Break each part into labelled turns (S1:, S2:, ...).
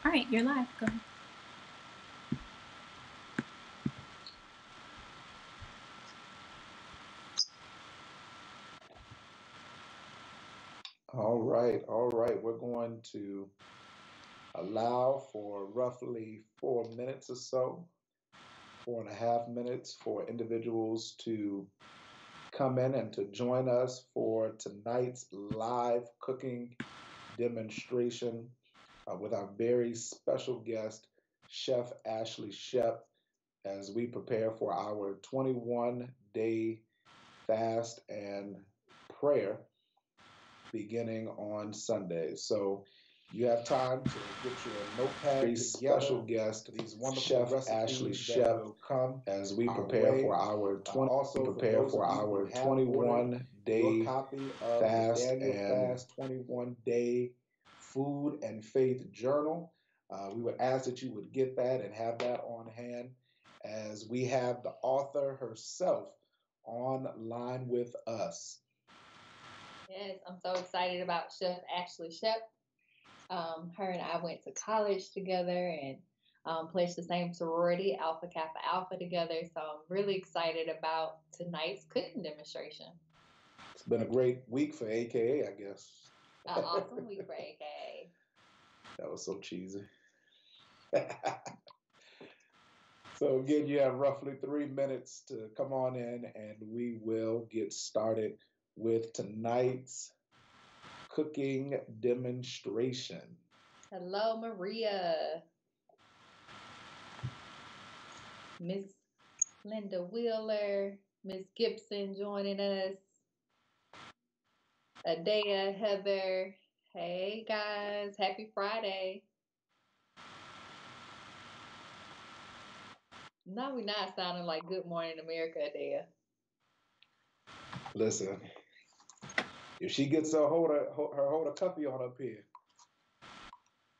S1: All right, you're live. Go ahead.
S2: All right, all right. We're going to allow for roughly 4 minutes or so, 4.5 minutes for individuals to come in and to join us for tonight's live cooking demonstration with our very special guest, Chef Ashley Shep, as we prepare for our 21-day fast and prayer beginning on Sunday. So you have time to get your notepad together. Special guest, these wonderful Chef Ashley Shep, will come as we prepare for our 21-day fast and 21-day food and faith journal. We would ask that you would get that and have that on hand, as we have the author herself online with us.
S3: Yes, I'm so excited about Chef Ashley Shep. Her and I went to college together and pledged the same sorority, Alpha Kappa Alpha, together. So I'm really excited about tonight's cooking demonstration.
S2: It's been a great week for AKA, I guess.
S3: An awesome week for AKA.
S2: That was so cheesy. So again, you have roughly 3 minutes to come on in, and we will get started with tonight's cooking demonstration.
S3: Hello, Maria. Miss Linda Wheeler, Miss Gibson joining us. Adea, Heather. Hey guys, happy Friday. No, we're not sounding like Good Morning America, Adea.
S2: Listen, if she gets her holder cuppy on up here,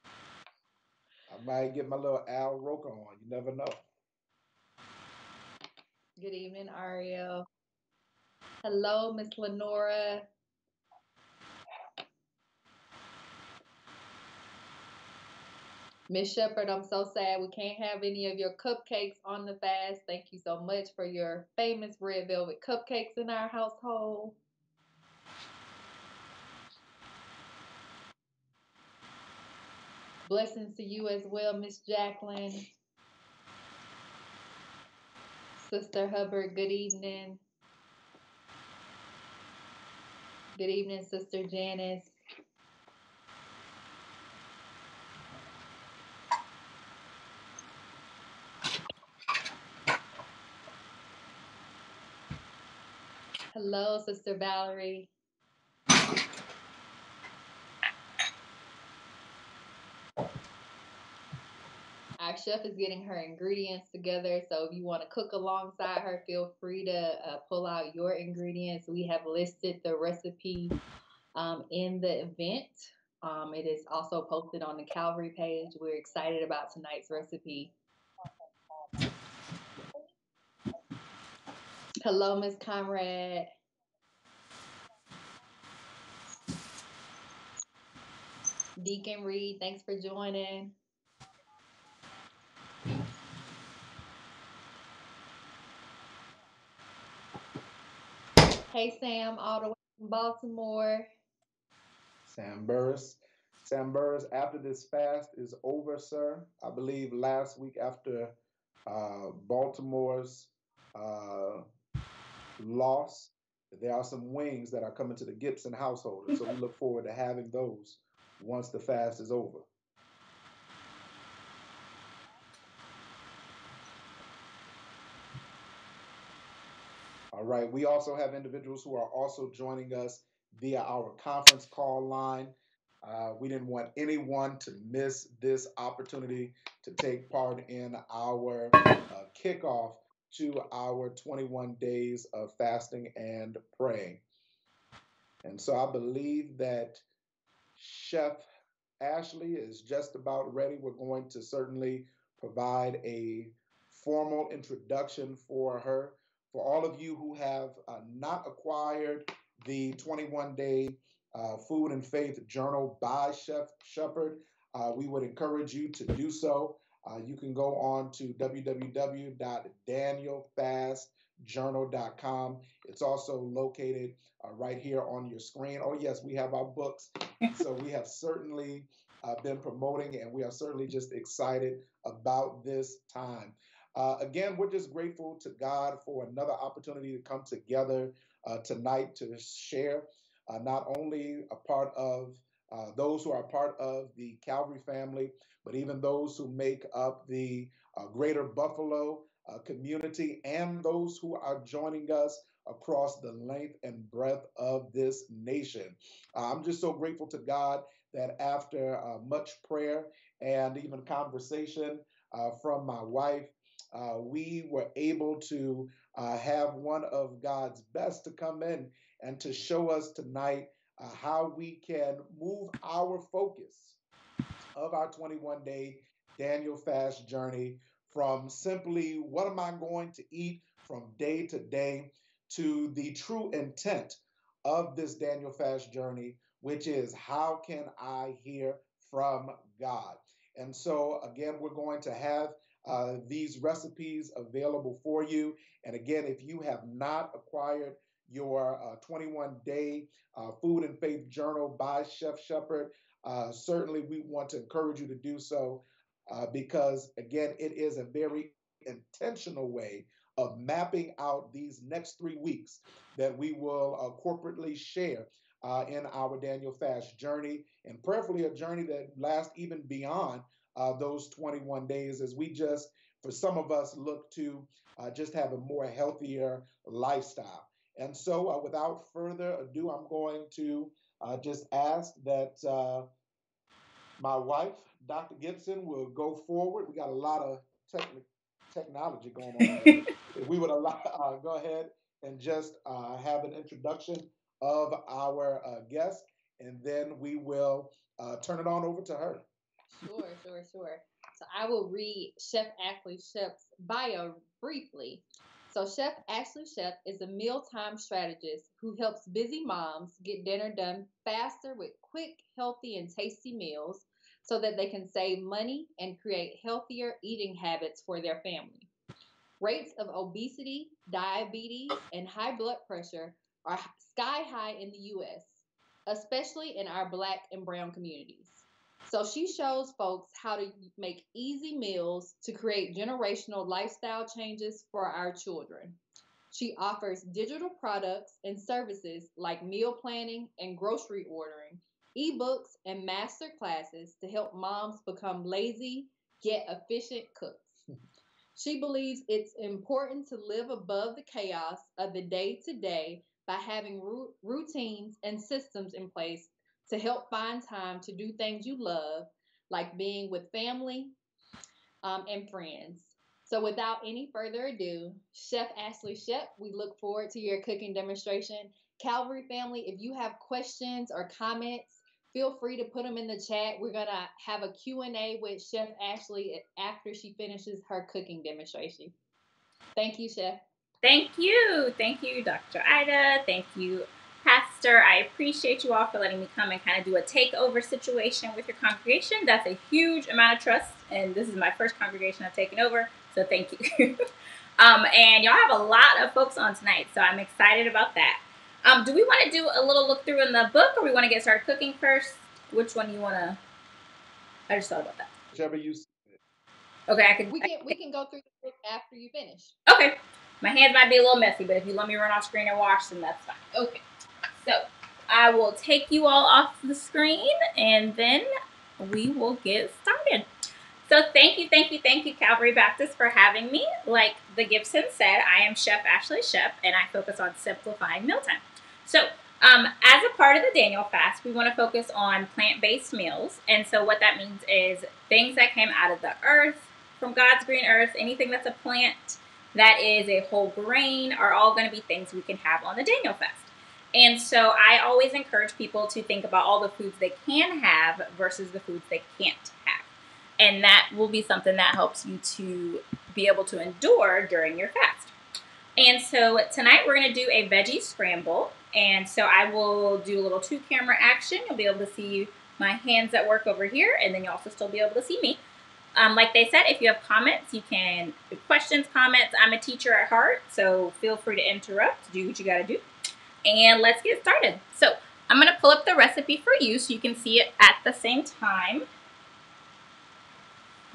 S2: I might get my little Al Roker on. You never know.
S3: Good evening, Ariel. Hello, Miss Lenora. Miss Shepherd, I'm so sad we can't have any of your cupcakes on the fast. Thank you so much for your famous red velvet cupcakes in our household. Blessings to you as well, Miss Jacqueline. Sister Hubbard, good evening. Good evening, Sister Janice. Hello, Sister Valerie. Our chef is getting her ingredients together, so if you want to cook alongside her, feel free to pull out your ingredients. We have listed the recipe in the event. It is also posted on the Calvary page. We're excited about tonight's recipe. Hello, Miss Conrad. Deacon Reed, thanks for joining. Hey, Sam, all the way from Baltimore.
S2: Sam Burris. Sam Burris, after this fast is over, sir, I believe last week after Baltimore's loss, there are some wings that are coming to the Gibson household. And so we look forward to having those once the fast is over. All right. We also have individuals who are also joining us via our conference call line. We didn't want anyone to miss this opportunity to take part in our kickoff to our 21 days of fasting and praying. And so I believe that Chef Ashley is just about ready. We're going to certainly provide a formal introduction for her. For all of you who have not acquired the 21-day Food and Faith Journal by Chef Shepherd, we would encourage you to do so. You can go on to www.danielfastjournal.com. It's also located right here on your screen. Oh, yes, we have our books. So we have certainly been promoting, and we are certainly just excited about this time. Again, we're just grateful to God for another opportunity to come together tonight to share not only a part of those who are part of the Calvary family, but even those who make up the greater Buffalo community and those who are joining us across the length and breadth of this nation. I'm just so grateful to God that after much prayer and even conversation from my wife, we were able to have one of God's best to come in and to show us tonight how we can move our focus of our 21-day Daniel fast journey from simply what am I going to eat from day to day to the true intent of this Daniel fast journey, which is how can I hear from God? And so, again, we're going to have these recipes available for you. And again, if you have not acquired your 21-day food and faith journal by Chef Shepherd, certainly we want to encourage you to do so because, again, it is a very intentional way of mapping out these next 3 weeks that we will corporately share in our Daniel Fast journey, and prayerfully a journey that lasts even beyond those 21 days as we just, for some of us, look to just have a more healthier lifestyle. And so without further ado, I'm going to just ask that my wife, Dr. Gibson, will go forward. We got a lot of technology going on here. If we would go ahead and just have an introduction of our guest, and then we will turn it on over to her.
S3: Sure. So I will read Chef Ashley Shep's bio briefly. So Chef Ashley Shep is a mealtime strategist who helps busy moms get dinner done faster with quick, healthy, and tasty meals so that they can save money and create healthier eating habits for their family. Rates of obesity, diabetes, and high blood pressure are sky high in the US, especially in our Black and Brown communities. So she shows folks how to make easy meals to create generational lifestyle changes for our children. She offers digital products and services like meal planning and grocery ordering, ebooks, and master classes to help moms become lazy yet efficient cooks. She believes it's important to live above the chaos of the day to day by having routines and systems in place to help find time to do things you love, like being with family and friends. So, without any further ado, Chef Ashley Shep, we look forward to your cooking demonstration. Calvary family, if you have questions or comments, feel free to put them in the chat. We're going to have a Q&A with Chef Ashley after she finishes her cooking demonstration. Thank you, Chef.
S1: Thank you, Dr. Ida. Thank you, Pastor. I appreciate you all for letting me come and kind of do a takeover situation with your congregation. That's a huge amount of trust, and this is my first congregation I've taken over, so thank you. And y'all have a lot of folks on tonight, so I'm excited about that. Do we want to do a little look through in the book, or we want to get started cooking first? Which one do you want to? I just thought about that.
S2: Whichever you.
S1: Okay,
S3: We can go through the book after you finish.
S1: Okay. My hands might be a little messy, but if you let me run off screen and wash, then that's fine. Okay. So I will take you all off the screen, and then we will get started. So thank you, Calvary Baptist, for having me. Like the Gibson said, I am Chef Ashley Shep, and I focus on simplifying mealtime. So as a part of the Daniel fast, we want to focus on plant-based meals. And so what that means is things that came out of the earth, from God's green earth, anything that's a plant that is a whole grain are all going to be things we can have on the Daniel fast. And so I always encourage people to think about all the foods they can have versus the foods they can't have. And that will be something that helps you to be able to endure during your fast. And so tonight we're going to do a veggie scramble. And so I will do a little 2-camera action. You'll be able to see my hands at work over here, and then you'll also still be able to see me. Like they said, if you have comments, you can, questions, comments. I'm a teacher at heart, so feel free to interrupt, do what you gotta do. And let's get started. So I'm gonna pull up the recipe for you so you can see it at the same time.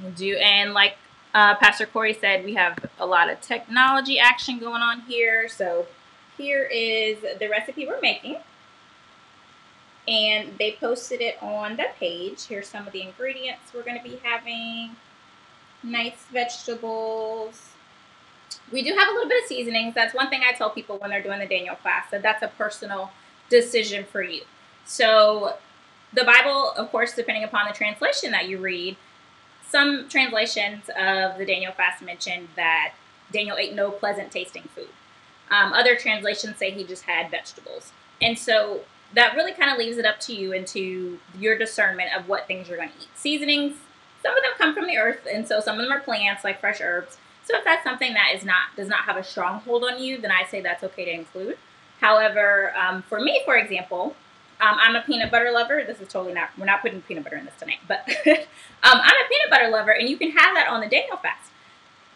S1: And like Pastor Corey said, we have a lot of technology action going on here. So here is the recipe we're making. And they posted it on the page. Here's some of the ingredients we're going to be having. Nice vegetables. We do have a little bit of seasonings. That's one thing I tell people when they're doing the Daniel fast, that that's a personal decision for you. So the Bible, of course, depending upon the translation that you read, some translations of the Daniel fast mentioned that Daniel ate no pleasant tasting food. Other translations say he just had vegetables. And so that really kind of leaves it up to you and to your discernment of what things you're going to eat. Seasonings, some of them come from the earth, and so some of them are plants like fresh herbs. So if that's something that does not have a strong hold on you, then I say that's okay to include. However, for me, for example, I'm a peanut butter lover. This is totally not, we're not putting peanut butter in this tonight, but I'm a peanut butter lover, and you can have that on the Daniel fast.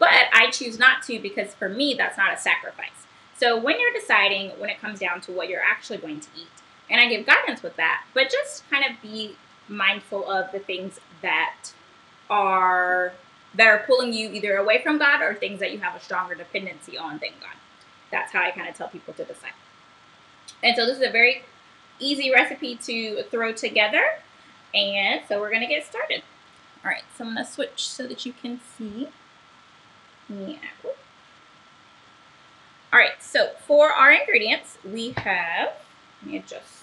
S1: But I choose not to because for me, that's not a sacrifice. So when you're deciding, when it comes down to what you're actually going to eat, and I give guidance with that, but just kind of be mindful of the things that are pulling you either away from God or things that you have a stronger dependency on than God. That's how I kind of tell people to decide. And so this is a very easy recipe to throw together. And so we're going to get started. All right, so I'm going to switch so that you can see the apple. All right, so for our ingredients, we have, let me adjust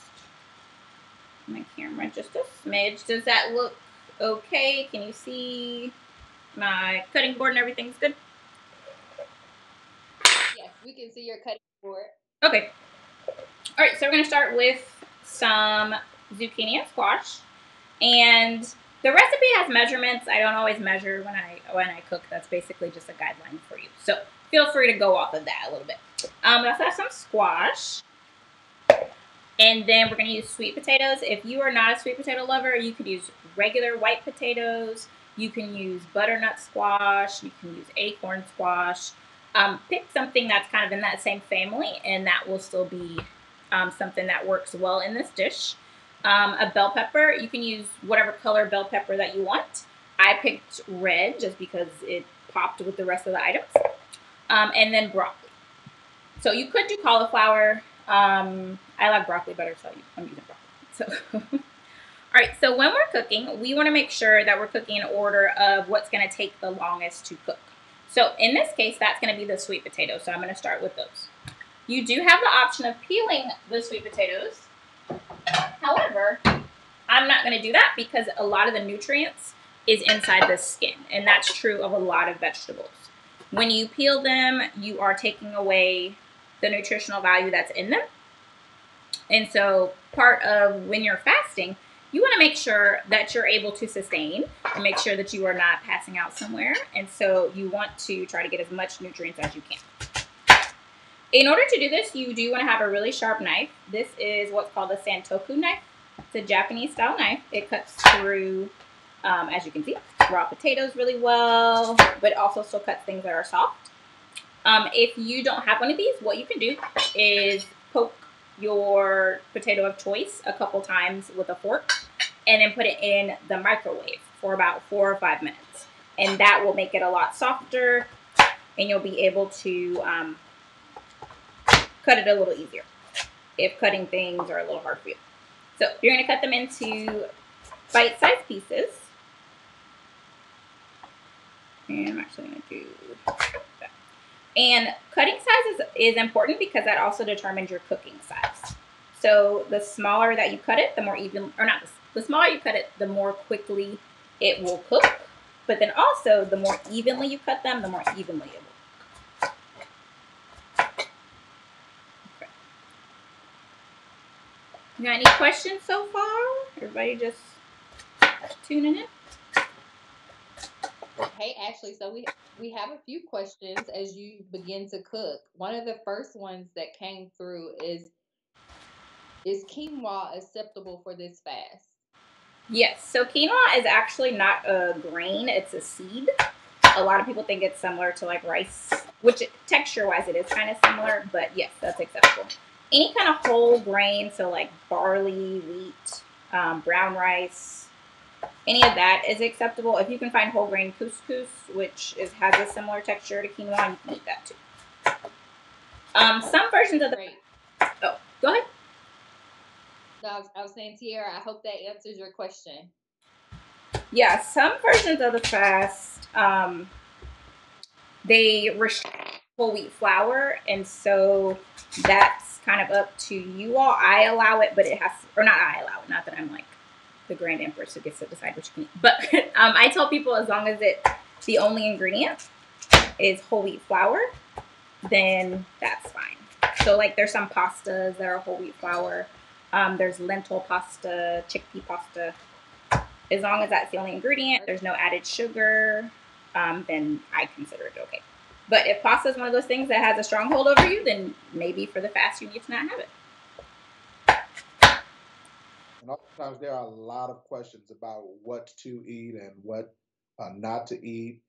S1: my camera just a smidge. Does that look okay? Can you see my cutting board and everything's good?
S3: Yes, we can see your cutting board.
S1: Okay. All right, so we're going to start with some zucchini and squash. And the recipe has measurements. I don't always measure when I cook. That's basically just a guideline for you. So feel free to go off of that a little bit. Let's have some squash. And then we're going to use sweet potatoes. If you are not a sweet potato lover, you could use regular white potatoes. You can use butternut squash. You can use acorn squash. Pick something that's kind of in that same family, and that will still be something that works well in this dish. A bell pepper, you can use whatever color bell pepper that you want. I picked red just because it popped with the rest of the items. And then broccoli. So you could do cauliflower. I like broccoli better, so I'm using broccoli. So, all right, so when we're cooking, we want to make sure that we're cooking in order of what's going to take the longest to cook. So in this case, that's going to be the sweet potatoes. So I'm going to start with those. You do have the option of peeling the sweet potatoes. However, I'm not going to do that because a lot of the nutrients is inside the skin, and that's true of a lot of vegetables. When you peel them, you are taking away the nutritional value that's in them. And so part of when you're fasting, you want to make sure that you're able to sustain and make sure that you are not passing out somewhere. And so you want to try to get as much nutrients as you can. In order to do this, you do want to have a really sharp knife. This is what's called a santoku knife. It's a Japanese style knife. It cuts through, as you can see, raw potatoes really well, but it also still cuts things that are soft. If you don't have one of these, what you can do is poke your potato of choice a couple times with a fork and then put it in the microwave for about 4 or 5 minutes. And that will make it a lot softer, and you'll be able to cut it a little easier if cutting things are a little hard for you. So you're going to cut them into bite-sized pieces. And I'm actually going to do that. And cutting size is important because that also determines your cooking size. So the smaller that you cut it, the more even, or not, the smaller you cut it, the more quickly it will cook. But then also, the more evenly you cut them, the more evenly it will cook. Okay. You got any questions so far? Everybody just tuning in?
S3: Hey, Ashley, so we have a few questions as you begin to cook. One of the first ones that came through is quinoa acceptable for this fast?
S1: Yes, so quinoa is actually not a grain, it's a seed. A lot of people think it's similar to like rice, which texture-wise it is kind of similar, but yes, that's acceptable. Any kind of whole grain, so like barley, wheat, brown rice, any of that is acceptable. If you can find whole grain couscous, which has a similar texture to quinoa, you can eat that too. Some versions of the...
S3: Great.
S1: Oh, go ahead.
S3: No, I was saying, Tiara, I hope that answers your question.
S1: Yeah, some versions of the fast, they restrict whole wheat flour, and so that's kind of up to you all. I allow it, but it has, or not I allow it, not that I'm like the grand empress who gets to decide what you can eat. But I tell people as long as the only ingredient is whole wheat flour, then that's fine. So like there's some pastas that are whole wheat flour. There's lentil pasta, chickpea pasta. As long as that's the only ingredient, there's no added sugar, then I consider it okay. But if pasta is one of those things that has a stronghold over you, then maybe for the fast you need to not have it.
S2: And oftentimes there are a lot of questions about what to eat and what not to eat.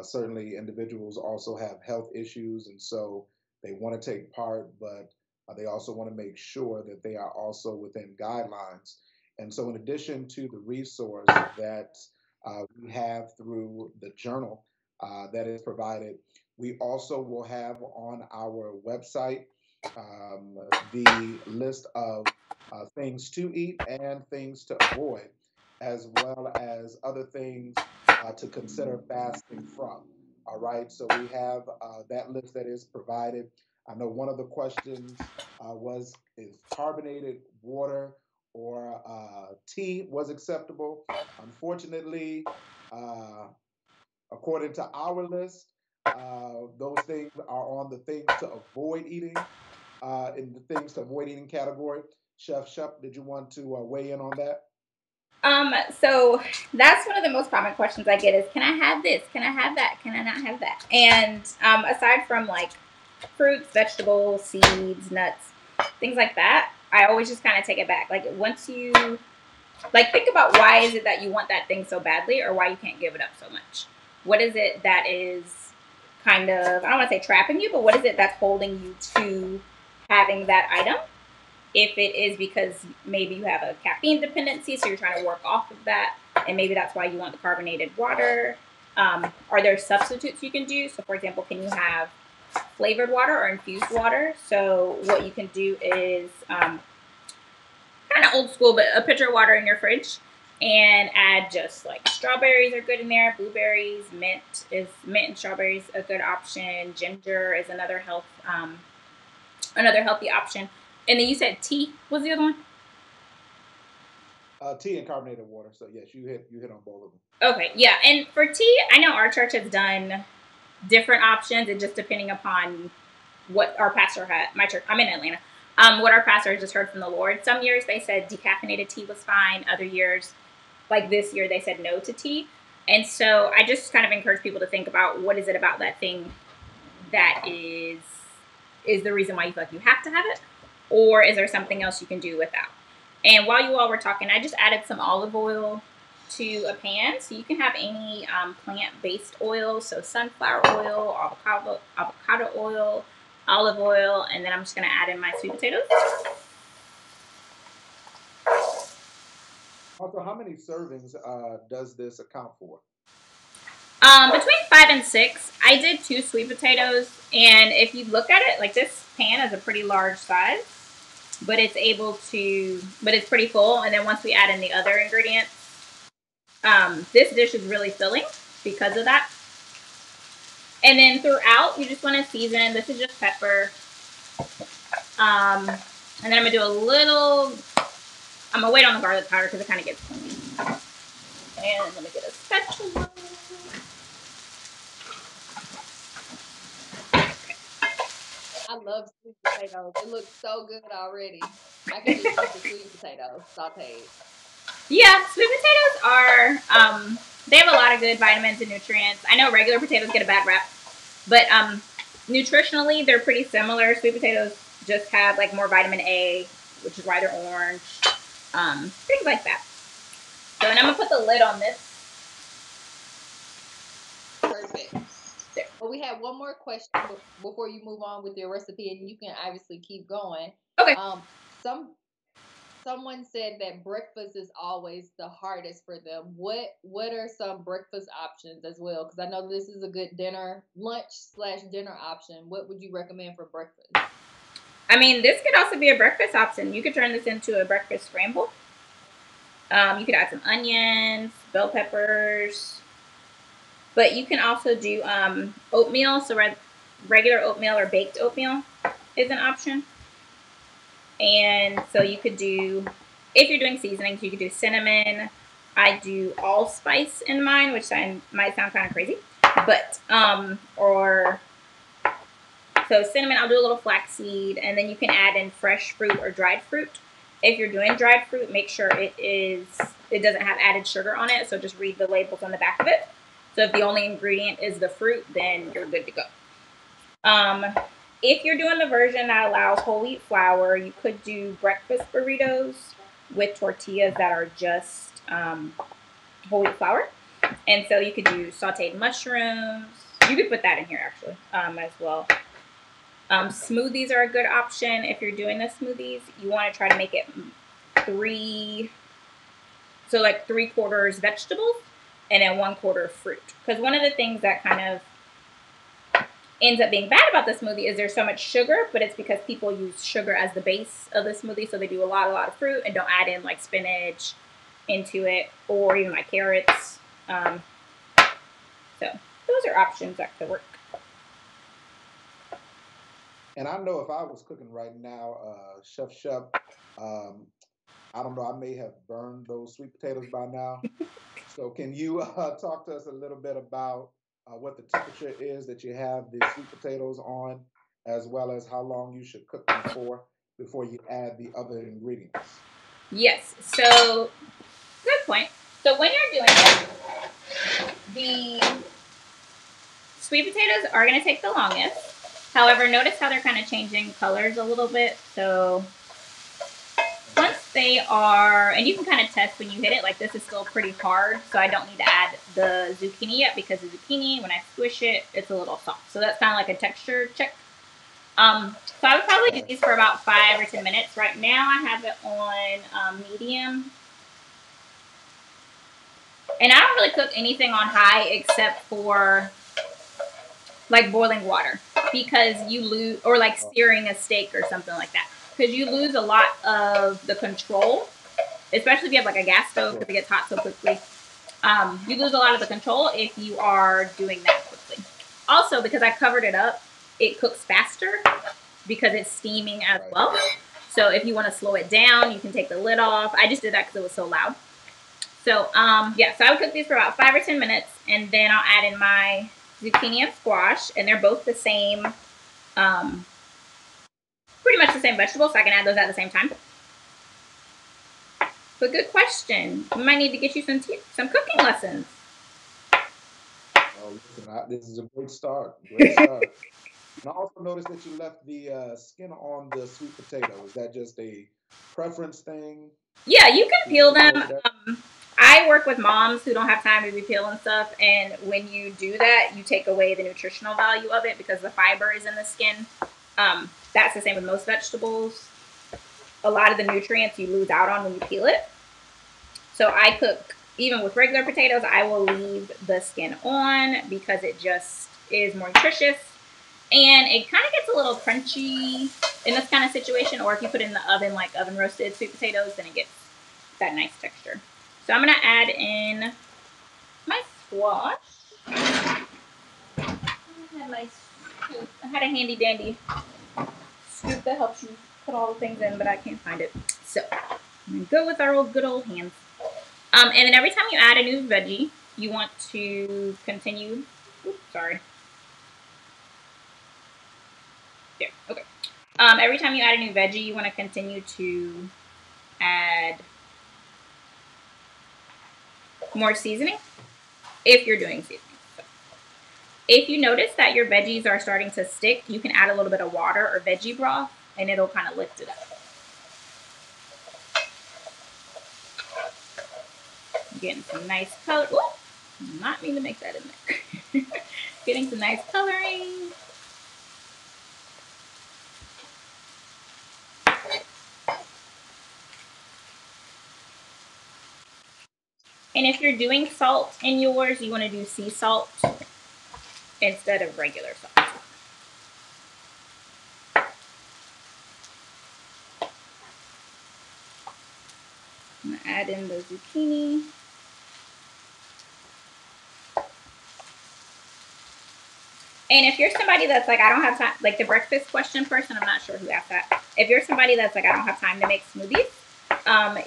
S2: Certainly, individuals also have health issues, and so they want to take part, but they also want to make sure that they are also within guidelines. And so, in addition to the resource that we have through the journal that is provided, we also will have on our website the list of things to eat and things to avoid, as well as other things to consider fasting from. All right, so we have that list that is provided. I know one of the questions was if carbonated water or tea was acceptable. Unfortunately, uh, according to our list, those things are on the things to avoid eating in the things to avoid eating category. Chef Shep, did you want to weigh in on that?
S1: So that's one of the most common questions I get is, can I have this? Can I have that? Can I not have that? And aside from like fruits, vegetables, seeds, nuts, things like that, I always just kind of take it back. Like once you like think about why is it that you want that thing so badly, or why you can't give it up so much. What is it that is kind of, I don't want to say trapping you, but what is it that's holding you to having that item? If it is because maybe you have a caffeine dependency, so you're trying to work off of that, and maybe that's why you want the carbonated water. Are there substitutes you can do? So for example, can you have flavored water or infused water? So what you can do is kind of old school, but a pitcher of water in your fridge, and add just like strawberries are good in there, blueberries, mint and strawberries a good option. Ginger is another healthy option. And then you said tea was the other one?
S2: Tea and carbonated water. So yes, you hit on both of them.
S1: Okay, yeah. And for tea, I know our church has done different options, and just depending upon what our pastor had. My church, I'm in Atlanta. What our pastor just heard from the Lord. Some years they said decaffeinated tea was fine. Other years, like this year, they said no to tea. And so I just kind of encourage people to think about what is it about that thing that is the reason why you feel like you have to have it, or is there something else you can do without? And while you all were talking, I just added some olive oil to a pan. So you can have any plant-based oil, so sunflower oil, avocado oil, olive oil, and then I'm just going to add in my sweet potatoes.
S2: Also, how many servings does this account for?
S1: Between 5 and 6. I did 2 sweet potatoes, and if you look at it, like this pan is a pretty large size, but it's pretty full. And then once we add in the other ingredients, this dish is really filling because of that. And then throughout, you just want to season. This is just pepper. And then I'm going to do a little, I'm going to wait on the garlic powder because it kind of gets clingy. And let me get a spatula.
S3: I love sweet potatoes. It looks so good already. I can just eat the sweet potatoes sauteed.
S1: Yeah, sweet potatoes are, they have a lot of good vitamins and nutrients. I know regular potatoes get a bad rap, but nutritionally, they're pretty similar. Sweet potatoes just have like more vitamin A, which is why they're orange. Things like that. So, and I'm going to put the lid on this.
S3: Perfect. Well, we have one more question before you move on with your recipe, and you can obviously keep going.
S1: Okay.
S3: Someone said that breakfast is always the hardest for them. What are some breakfast options as well? Because I know this is a good lunch/dinner option. What would you recommend for breakfast?
S1: I mean, this could also be a breakfast option. You could turn this into a breakfast scramble. You could add some onions, bell peppers, but you can also do oatmeal. So regular oatmeal or baked oatmeal is an option. And so you could do, if you're doing seasonings, you could do cinnamon. I do allspice in mine, which might sound kind of crazy, but so cinnamon, I'll do a little flaxseed, and then you can add in fresh fruit or dried fruit. If you're doing dried fruit, make sure it doesn't have added sugar on it, so just read the labels on the back of it. So if the only ingredient is the fruit, then you're good to go. If you're doing the version that allows whole wheat flour, you could do breakfast burritos with tortillas that are just whole wheat flour. And so you could do sauteed mushrooms. You could put that in here actually as well. Smoothies are a good option. If you're doing the smoothies, you want to try to make it 3/4 vegetables and then 1/4 fruit. Because one of the things that kind of ends up being bad about the smoothie is there's so much sugar, but it's because people use sugar as the base of the smoothie. So they do a lot of fruit and don't add in like spinach into it or even like carrots. So those are options that could work.
S2: And I know if I was cooking right now, Chef, I don't know, I may have burned those sweet potatoes by now. So can you talk to us a little bit about what the temperature is that you have the sweet potatoes on, as well as how long you should cook them for before you add the other ingredients?
S1: Yes, so good point. So when you're doing it, the sweet potatoes are going to take the longest. However, notice how they're kind of changing colors a little bit. So once they are, and you can kind of test when you hit it, like this is still pretty hard, so I don't need to add the zucchini yet because the zucchini, when I squish it, it's a little soft. So that's kind of like a texture check. So I would probably do these for about 5 or 10 minutes. Right now I have it on medium. And I don't really cook anything on high except for like boiling water because you lose, or like searing a steak or something like that. Because you lose a lot of the control, especially if you have like a gas stove because it gets hot so quickly. You lose a lot of the control if you are doing that quickly. Also, because I covered it up, it cooks faster because it's steaming as well. So if you want to slow it down, you can take the lid off. I just did that because it was so loud. So yeah, so I would cook these for about 5 or 10 minutes, and then I'll add in my zucchini and squash, and they're both the same, pretty much the same vegetable, so I can add those at the same time. But good question. We might need to get you some cooking lessons.
S2: Oh, listen, this is a great start. Great start. And I also noticed that you left the skin on the sweet potato. Is that just a preference thing?
S1: Yeah, you can peel them. I work with moms who don't have time to be peeling stuff, and when you do that, you take away the nutritional value of it because the fiber is in the skin. That's the same with most vegetables. A lot of the nutrients you lose out on when you peel it. So I cook, even with regular potatoes, I will leave the skin on because it just is more nutritious. And it kind of gets a little crunchy in this kind of situation. Or if you put it in the oven, like oven roasted sweet potatoes, then it gets that nice texture. So I'm going to add in my squash. I had a handy dandy scoop that helps you put all the things in, but I can't find it. So I'm going to go with our good old hands. And then every time you add a new veggie, you want to continue. Oops, sorry. There, okay. Every time you add a new veggie, you want to continue to add more seasoning if you're doing seasoning. So if you notice that your veggies are starting to stick, you can add a little bit of water or veggie broth, and it'll kind of lift it up. Getting some nice color. Ooh, not mean to make that in there. Getting some nice coloring. And if you're doing salt in yours, you want to do sea salt instead of regular salt. I'm going to add in the zucchini. And if you're somebody that's like, I don't have time, like the breakfast question person, I'm not sure who asked that. If you're somebody that's like, I don't have time to make smoothies,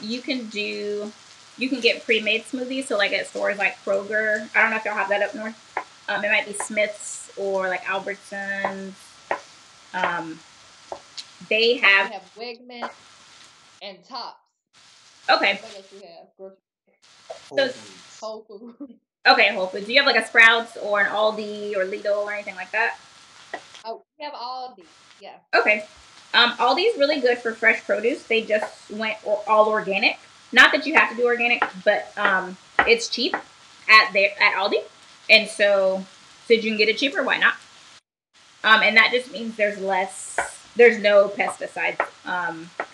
S1: you can get pre-made smoothies. So like at stores like Kroger, I don't know if y'all have that up north. It might be Smith's or like Albertsons. They have
S3: Wegmans and Tops.
S1: Okay.
S3: What else we
S1: So
S3: have? Whole Foods.
S1: Okay, Whole Foods. Do you have like a Sprouts or an Aldi or Lidl or anything like that?
S3: Oh, we have Aldi. Yeah.
S1: Okay. Aldi's really good for fresh produce. They just went all organic. Not that you have to do organic, but it's cheap at Aldi, and so you can get it cheaper. Why not? And that just means there's no pesticides,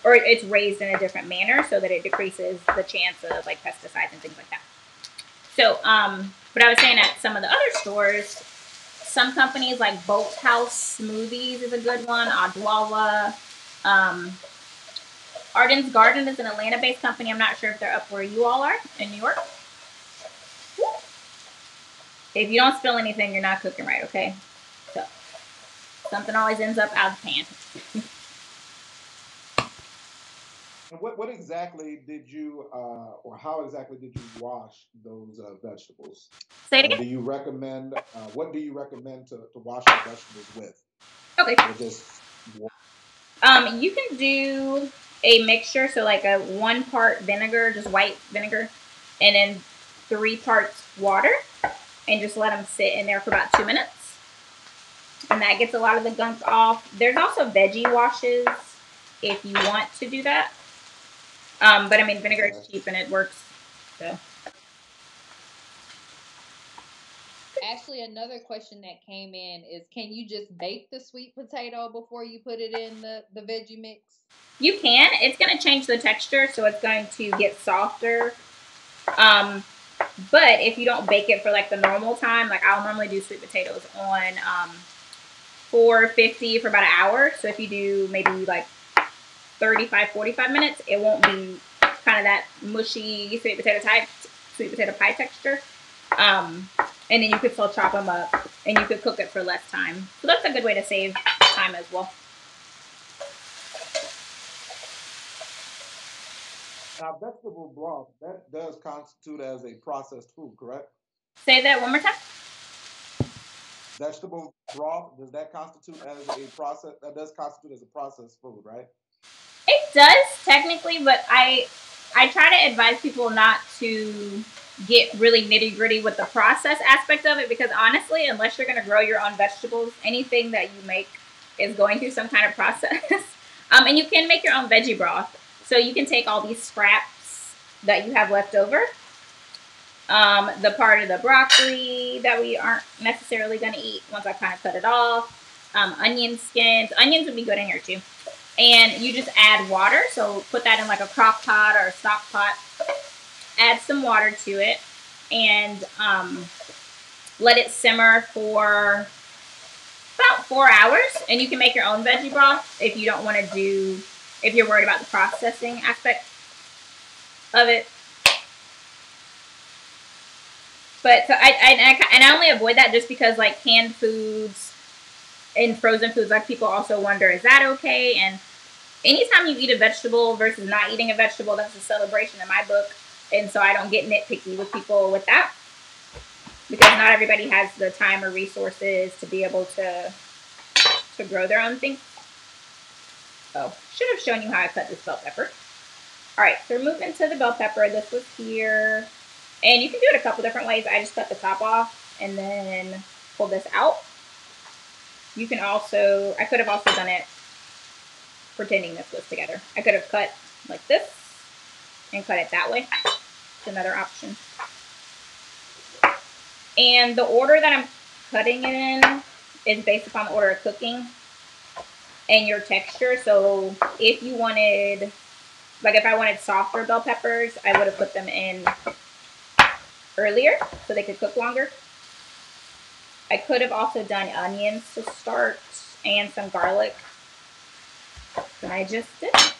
S1: or it's raised in a different manner so that it decreases the chance of like pesticides and things like that. So, but I was saying at some of the other stores, some companies like Bolt House Smoothies is a good one. Adwawa. Arden's Garden is an Atlanta-based company. I'm not sure if they're up where you all are in New York. If you don't spill anything, you're not cooking right, okay? So, something always ends up out of the pan.
S2: What exactly did you, or how exactly did you wash those vegetables?
S1: Say it again.
S2: Do you recommend, what do you recommend to wash your vegetables with?
S1: Okay. You can do a mixture, so like a 1 part vinegar, just white vinegar, and then 3 parts water, and just let them sit in there for about 2 minutes. And that gets a lot of the gunk off. There's also veggie washes if you want to do that. But I mean, vinegar is cheap and it works. So.
S3: Actually, another question that came in is, can you just bake the sweet potato before you put it in the veggie mix?
S1: You can. It's going to change the texture, so it's going to get softer. But if you don't bake it for like the normal time, like I'll normally do sweet potatoes on 450 for about an hour. So if you do maybe like 35, 45 minutes, it won't be kind of that mushy sweet potato pie texture. And then you could still chop them up and you could cook it for less time. So that's a good way to save time as well.
S2: Now, vegetable broth, that does constitute as a processed food, correct?
S1: Say that one more time.
S2: Vegetable broth, does that constitute as a process? That does constitute as a processed food, right?
S1: It does technically, but I try to advise people not to get really nitty gritty with the process aspect of it, because honestly, unless you're going to grow your own vegetables, anything that you make is going through some kind of process. And you can make your own veggie broth. So you can take all these scraps that you have left over, the part of the broccoli that we aren't necessarily going to eat once I kind of cut it off, onion skins. Onions would be good in here too. And you just add water. So put that in like a crock pot or a stock pot. Add some water to it and let it simmer for about 4 hours. And you can make your own veggie broth if you don't want to do, if you're worried about the processing aspect of it. But so I only avoid that just because like canned foods and frozen foods, like people also wonder, is that okay? And anytime you eat a vegetable versus not eating a vegetable, that's a celebration in my book. And so I don't get nitpicky with people with that, because not everybody has the time or resources to be able to grow their own thing. Oh, should have shown you how I cut this bell pepper. All right, so we're moving to the bell pepper. This was here. And you can do it a couple different ways. I just cut the top off and then pull this out. You can also, I could have also done it pretending this was together. I could have cut like this and cut it that way. It's another option. And the order that I'm cutting it in is based upon the order of cooking and your texture. So if you wanted, like if I wanted softer bell peppers, I would have put them in earlier so they could cook longer. I could have also done onions to start and some garlic, but I just didn't.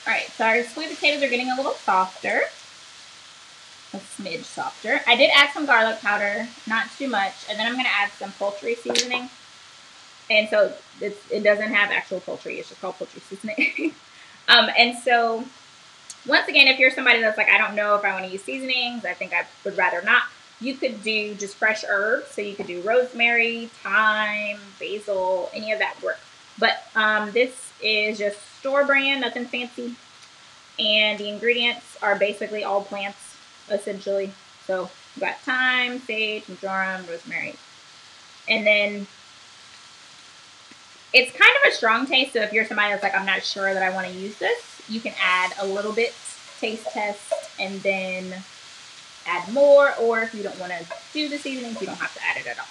S1: All right, so our sweet potatoes are getting a little softer, a smidge softer. I did add some garlic powder, not too much, and then I'm going to add some poultry seasoning. And so it doesn't have actual poultry, it's just called poultry seasoning. And so once again, if you're somebody that's like, I don't know if I want to use seasonings, I think I would rather not, you could do just fresh herbs. So you could do rosemary, thyme, basil, any of that work. But this is just store brand, nothing fancy. And the ingredients are basically all plants, essentially. So you've got thyme, sage, marjoram, rosemary. And then it's kind of a strong taste. So if you're somebody that's like, I'm not sure that I want to use this, you can add a little bit, taste test, and then add more. Or if you don't want to do the seasonings, you don't have to add it at all.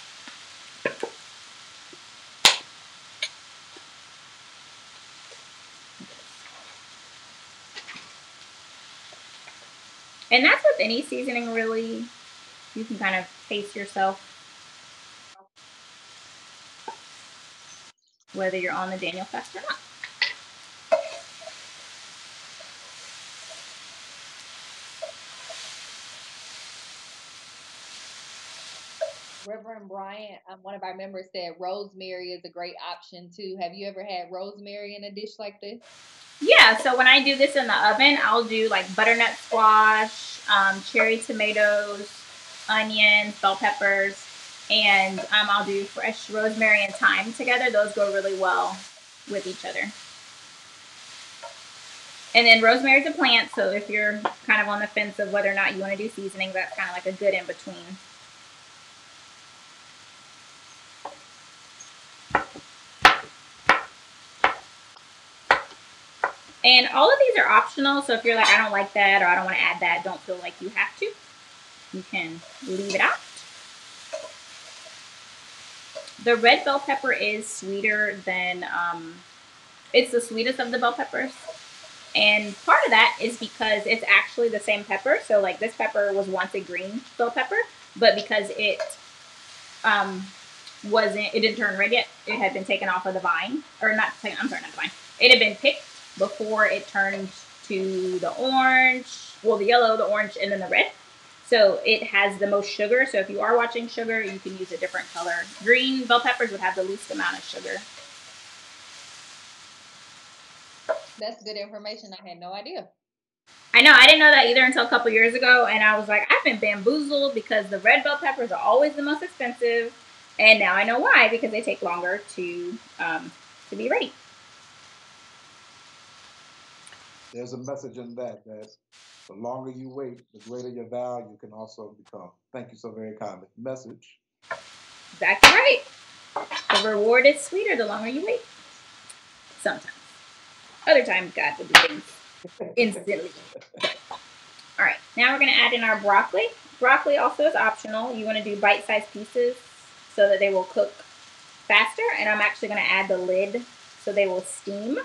S1: And that's with any seasoning, really. You can kind of taste yourself, whether you're on the Daniel fast or not.
S3: Reverend Bryant, one of our members, said rosemary is a great option too. Have you ever had rosemary in a dish like this?
S1: Yeah, so when I do this in the oven, I'll do like butternut squash, cherry tomatoes, onions, bell peppers, and I'll do fresh rosemary and thyme together. Those go really well with each other. And then rosemary is a plant, so if you're kind of on the fence of whether or not you want to do seasoning, that's kind of like a good in between. And all of these are optional, so if you're like, I don't like that or I don't want to add that, don't feel like you have to. You can leave it out. The red bell pepper is sweeter than, it's the sweetest of the bell peppers. And part of that is because it's actually the same pepper. So like this pepper was once a green bell pepper, but because it it didn't turn red yet, it had been taken off of the vine, or not, I'm sorry, not the vine. It had been picked before it turned to the orange, well, the yellow, the orange, and then the red. So it has the most sugar. So if you are watching sugar, you can use a different color. Green bell peppers would have the least amount of sugar.
S3: That's good information. I had no idea.
S1: I know, I didn't know that either until a couple years ago, and I was like, I've been bamboozled because the red bell peppers are always the most expensive, and now I know why, because they take longer to be ready.
S2: There's a message in that the longer you wait, the greater your value can also become. Thank you so very kindly. Message.
S1: Exactly right. The reward is sweeter the longer you wait. Sometimes. Other times, God will do things instantly. All right, now we're going to add in our broccoli. Broccoli also is optional. You want to do bite-sized pieces so that they will cook faster. And I'm actually going to add the lid so they will steam.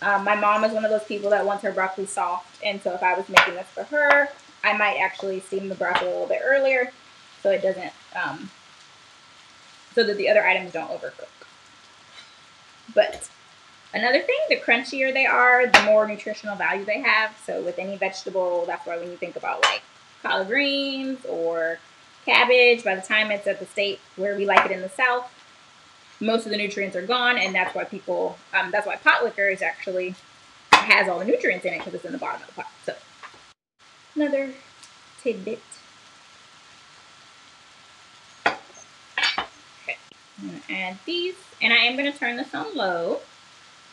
S1: My mom is one of those people that wants her broccoli soft. And so if I was making this for her, I might actually steam the broccoli a little bit earlier so it doesn't, so that the other items don't overcook. But another thing, the crunchier they are, the more nutritional value they have. So with any vegetable, that's why when you think about like collard greens or cabbage, by the time it's at the state where we like it in the South, most of the nutrients are gone, and that's why people, that's why pot liquor is actually has all the nutrients in it because it's in the bottom of the pot. So another tidbit. Okay, I'm gonna add these, and I am gonna turn this on low.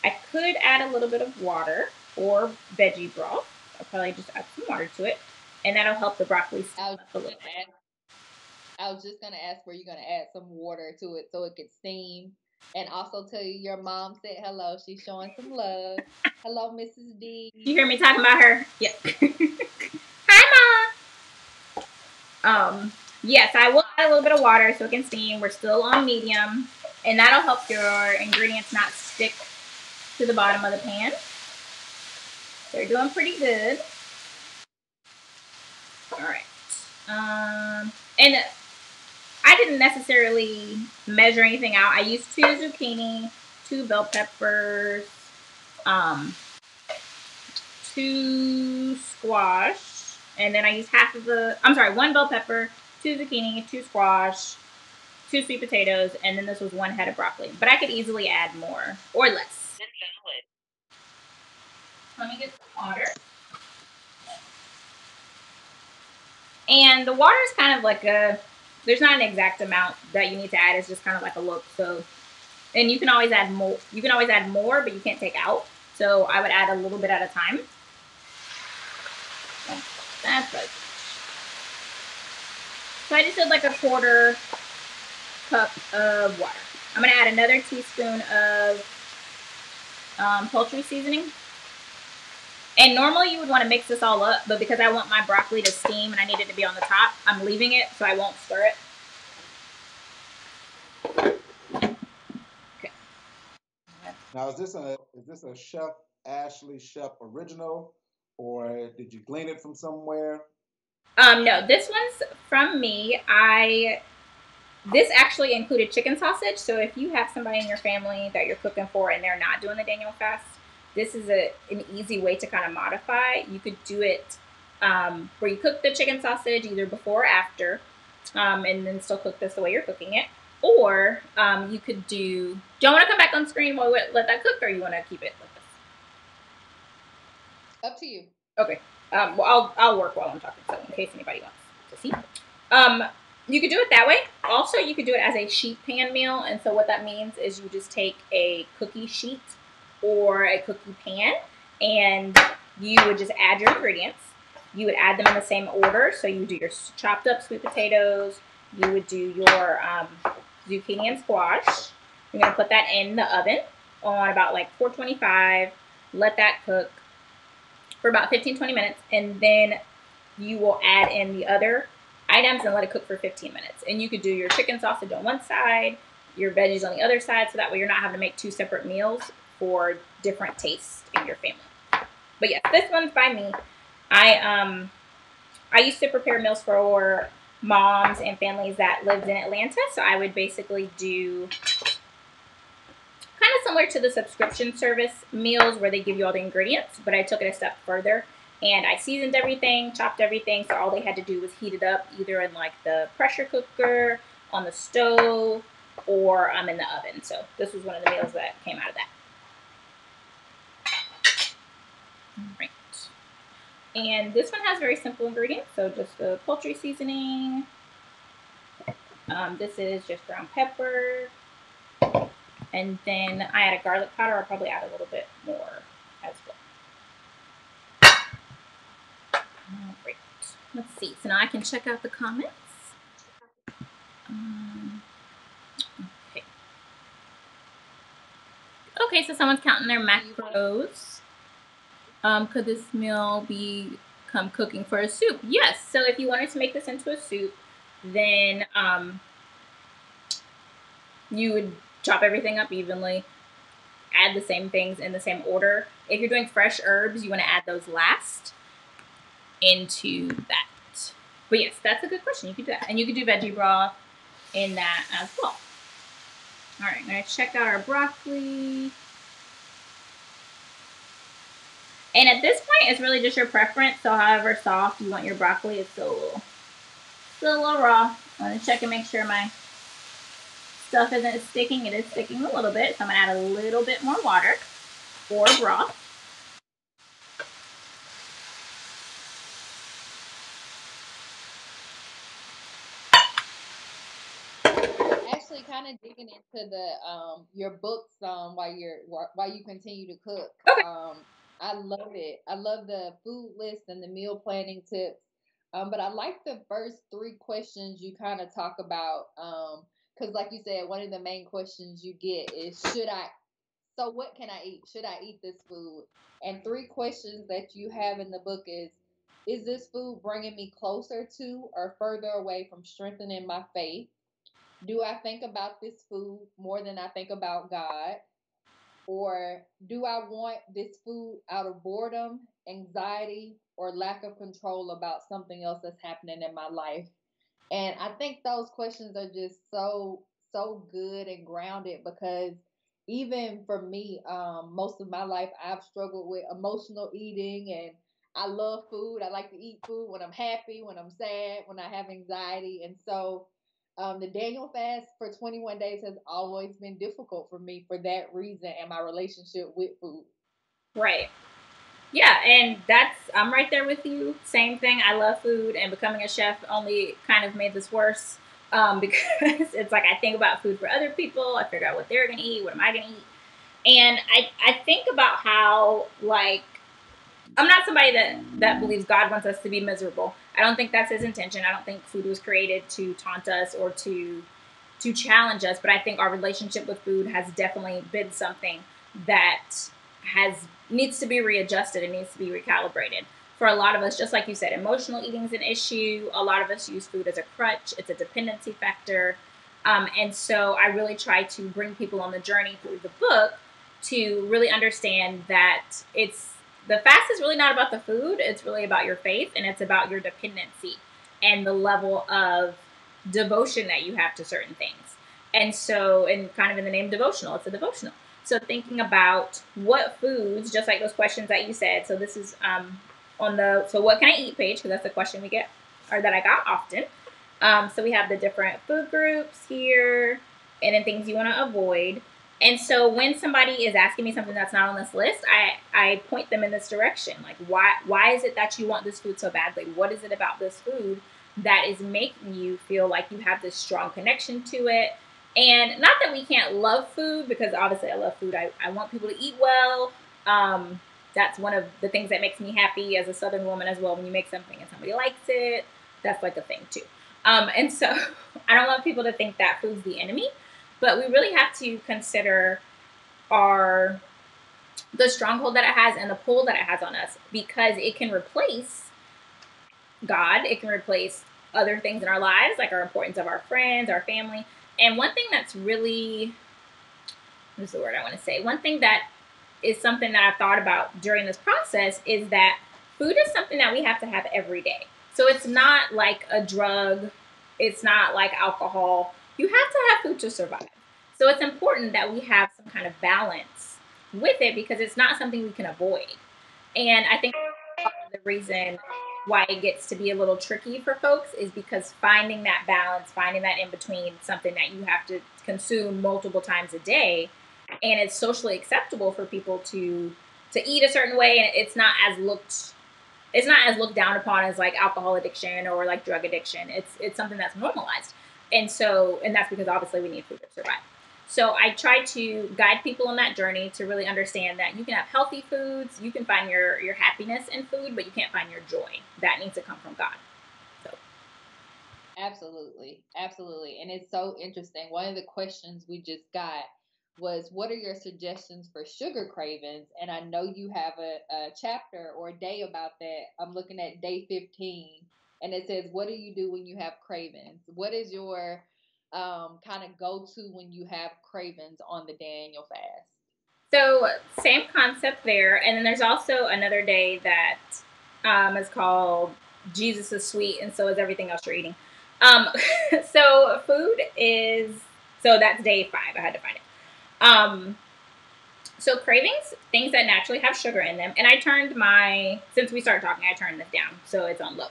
S1: I could add a little bit of water or veggie broth. I'll probably just add some water to it, and that'll help the broccoli steam up a little bit.
S3: I was just going to ask, were you going to add some water to it so it could steam? And also tell you your mom said hello. She's showing some love. Hello, Mrs. D.
S1: You hear me talking about her? Yep. Hi, Mom. Yes, I will add a little bit of water so it can steam. We're still on medium, and that'll help your ingredients not stick to the bottom of the pan. They're doing pretty good. All right. And I didn't necessarily measure anything out. I used 2 zucchini, 2 bell peppers, 2 squash, and then I used 1 bell pepper, 2 zucchini, 2 squash, 2 sweet potatoes, and then this was 1 head of broccoli. But I could easily add more or less. Let me get some water. And the water is kind of like there's not an exact amount that you need to add. It's just kind of like a look. So, and you can always add more. You can always add more, but you can't take out. So I would add a little bit at a time. So that's right. So I just did like a 1/4 cup of water. I'm gonna add another teaspoon of poultry seasoning. And normally you would want to mix this all up, but because I want my broccoli to steam and I need it to be on the top, I'm leaving it so I won't stir it.
S2: Okay. Now is this a Chef Ashley Chef original, or did you glean it from somewhere?
S1: No, this one's from me. This actually included chicken sausage, so if you have somebody in your family that you're cooking for and they're not doing the Daniel fast, this is an easy way to kind of modify. You could do it where you cook the chicken sausage either before or after, and then still cook this the way you're cooking it. Or you could do you want to come back on screen while we let that cook, or you want to keep it like this?
S3: Up to you.
S1: Okay. Well, I'll work while I'm talking, so in case anybody wants to see. You could do it that way. Also, you could do it as a sheet pan meal, and so what that means is you just take a cookie sheet or a cookie pan, and you would just add your ingredients. You would add them in the same order, so you would do your chopped up sweet potatoes, you would do your zucchini and squash. You're going to put that in the oven on about like 425, let that cook for about 15-20 minutes, and then you will add in the other items and let it cook for 15 minutes. And you could do your chicken sausage on one side, your veggies on the other side, so that way you're not having to make 2 separate meals for different tastes in your family. But yes, this one's by me. I used to prepare meals for moms and families that lived in Atlanta, so I would basically do kind of similar to the subscription service meals where they give you all the ingredients, but I took it a step further. And I seasoned everything, chopped everything, so all they had to do was heat it up either in like the pressure cooker, on the stove, or in the oven. So this was one of the meals that came out of that. All right. And this one has very simple ingredients, so just the poultry seasoning. This is just ground pepper. And then I add a garlic powder. I'll probably add a little bit more as well. All right. Let's see. So now I can check out the comments. Okay. Okay, so someone's counting their macros. Could this meal become cooking for a soup? Yes. So if you wanted to make this into a soup, then you would chop everything up evenly, add the same things in the same order. If you're doing fresh herbs, you want to add those last into that. But yes, that's a good question. You could do that. And you could do veggie broth in that as well. All right, I'm going to check out our broccoli. And at this point, it's really just your preference. So however soft you want your broccoli, it's still a little raw. I'm going to check and make sure my stuff isn't sticking. It is sticking a little bit. So I'm going to add a little bit more water or broth.
S3: Actually, kind of digging into the your books while you continue to cook.
S1: Okay.
S3: I love it. I love the food list and the meal planning tips. But I like the first 3 questions you kind of talk about Because like you said, one of the main questions you get is, so what can I eat? Should I eat this food? And 3 questions that you have in the book is this food bringing me closer to or further away from strengthening my faith? Do I think about this food more than I think about God? Or do I want this food out of boredom, anxiety, or lack of control about something else that's happening in my life? And I think those questions are just so good and grounded, because even for me, most of my life I've struggled with emotional eating, and I love food. I like to eat food when I'm happy, when I'm sad, when I have anxiety. And so the Daniel fast for 21 days has always been difficult for me for that reason, and my relationship with food.
S1: Right. Yeah, and I'm right there with you. Same thing. I love food, and becoming a chef only kind of made this worse, because it's like I think about food for other people. I figure out what they're going to eat. What am I going to eat? And I think about how, like, I'm not somebody that believes God wants us to be miserable. I don't think that's his intention. I don't think food was created to taunt us or to challenge us, but I think our relationship with food has definitely been something that needs to be readjusted and needs to be recalibrated. For a lot of us, just like you said, emotional eating is an issue. A lot of us use food as a crutch. It's a dependency factor. And so I really try to bring people on the journey through the book to really understand that the fast is really not about the food. It's really about your faith, and it's about your dependency and the level of devotion that you have to certain things. And so, and kind of in the name devotional, it's a devotional. So thinking about what foods, just like those questions that you said. So this is on the so what can I eat page, because that's the question we get, or that I got often. So we have the different food groups here, and then things you want to avoid. And so when somebody is asking me something that's not on this list, I point them in this direction. Like, why is it that you want this food so badly? What is it about this food that is making you feel like you have this strong connection to it? And not that we can't love food, because obviously I love food. I want people to eat well. That's one of the things that makes me happy as a Southern woman as well. When you make something and somebody likes it, that's like a thing too. And so I don't want people to think that food's the enemy, but we really have to consider the stronghold that it has and the pull that it has on us, because it can replace God. It can replace other things in our lives, like our importance of our friends, our family. And one thing that's really, what's the word I want to say? One thing that is something that I've thought about during this process is that food is something that we have to have every day. So it's not like a drug. It's not like alcohol. You have to have food to survive. So it's important that we have some kind of balance with it, because it's not something we can avoid. And I think the reason why it gets to be a little tricky for folks is because finding that balance, finding that in between, something that you have to consume multiple times a day, and it's socially acceptable for people to eat a certain way, and it's not as looked down upon as like alcohol addiction or like drug addiction. It's something that's normalized. And that's because obviously we need food to survive. So I try to guide people on that journey to really understand that you can have healthy foods, you can find your happiness in food, but you can't find your joy. That needs to come from God. So.
S3: Absolutely. Absolutely. And it's so interesting. One of the questions we just got was, what are your suggestions for sugar cravings? And I know you have a chapter or a day about that. I'm looking at day 15, and it says, what do you do when you have cravings? What is your kind of go-to when you have cravings on the Daniel fast?
S1: So same concept there. And then there's also another day that is called Jesus is Sweet, and so is everything else you're eating. So food is, so that's day 5. I had to find it. So cravings, things that naturally have sugar in them. And I turned since we started talking, I turned this down so it's on low.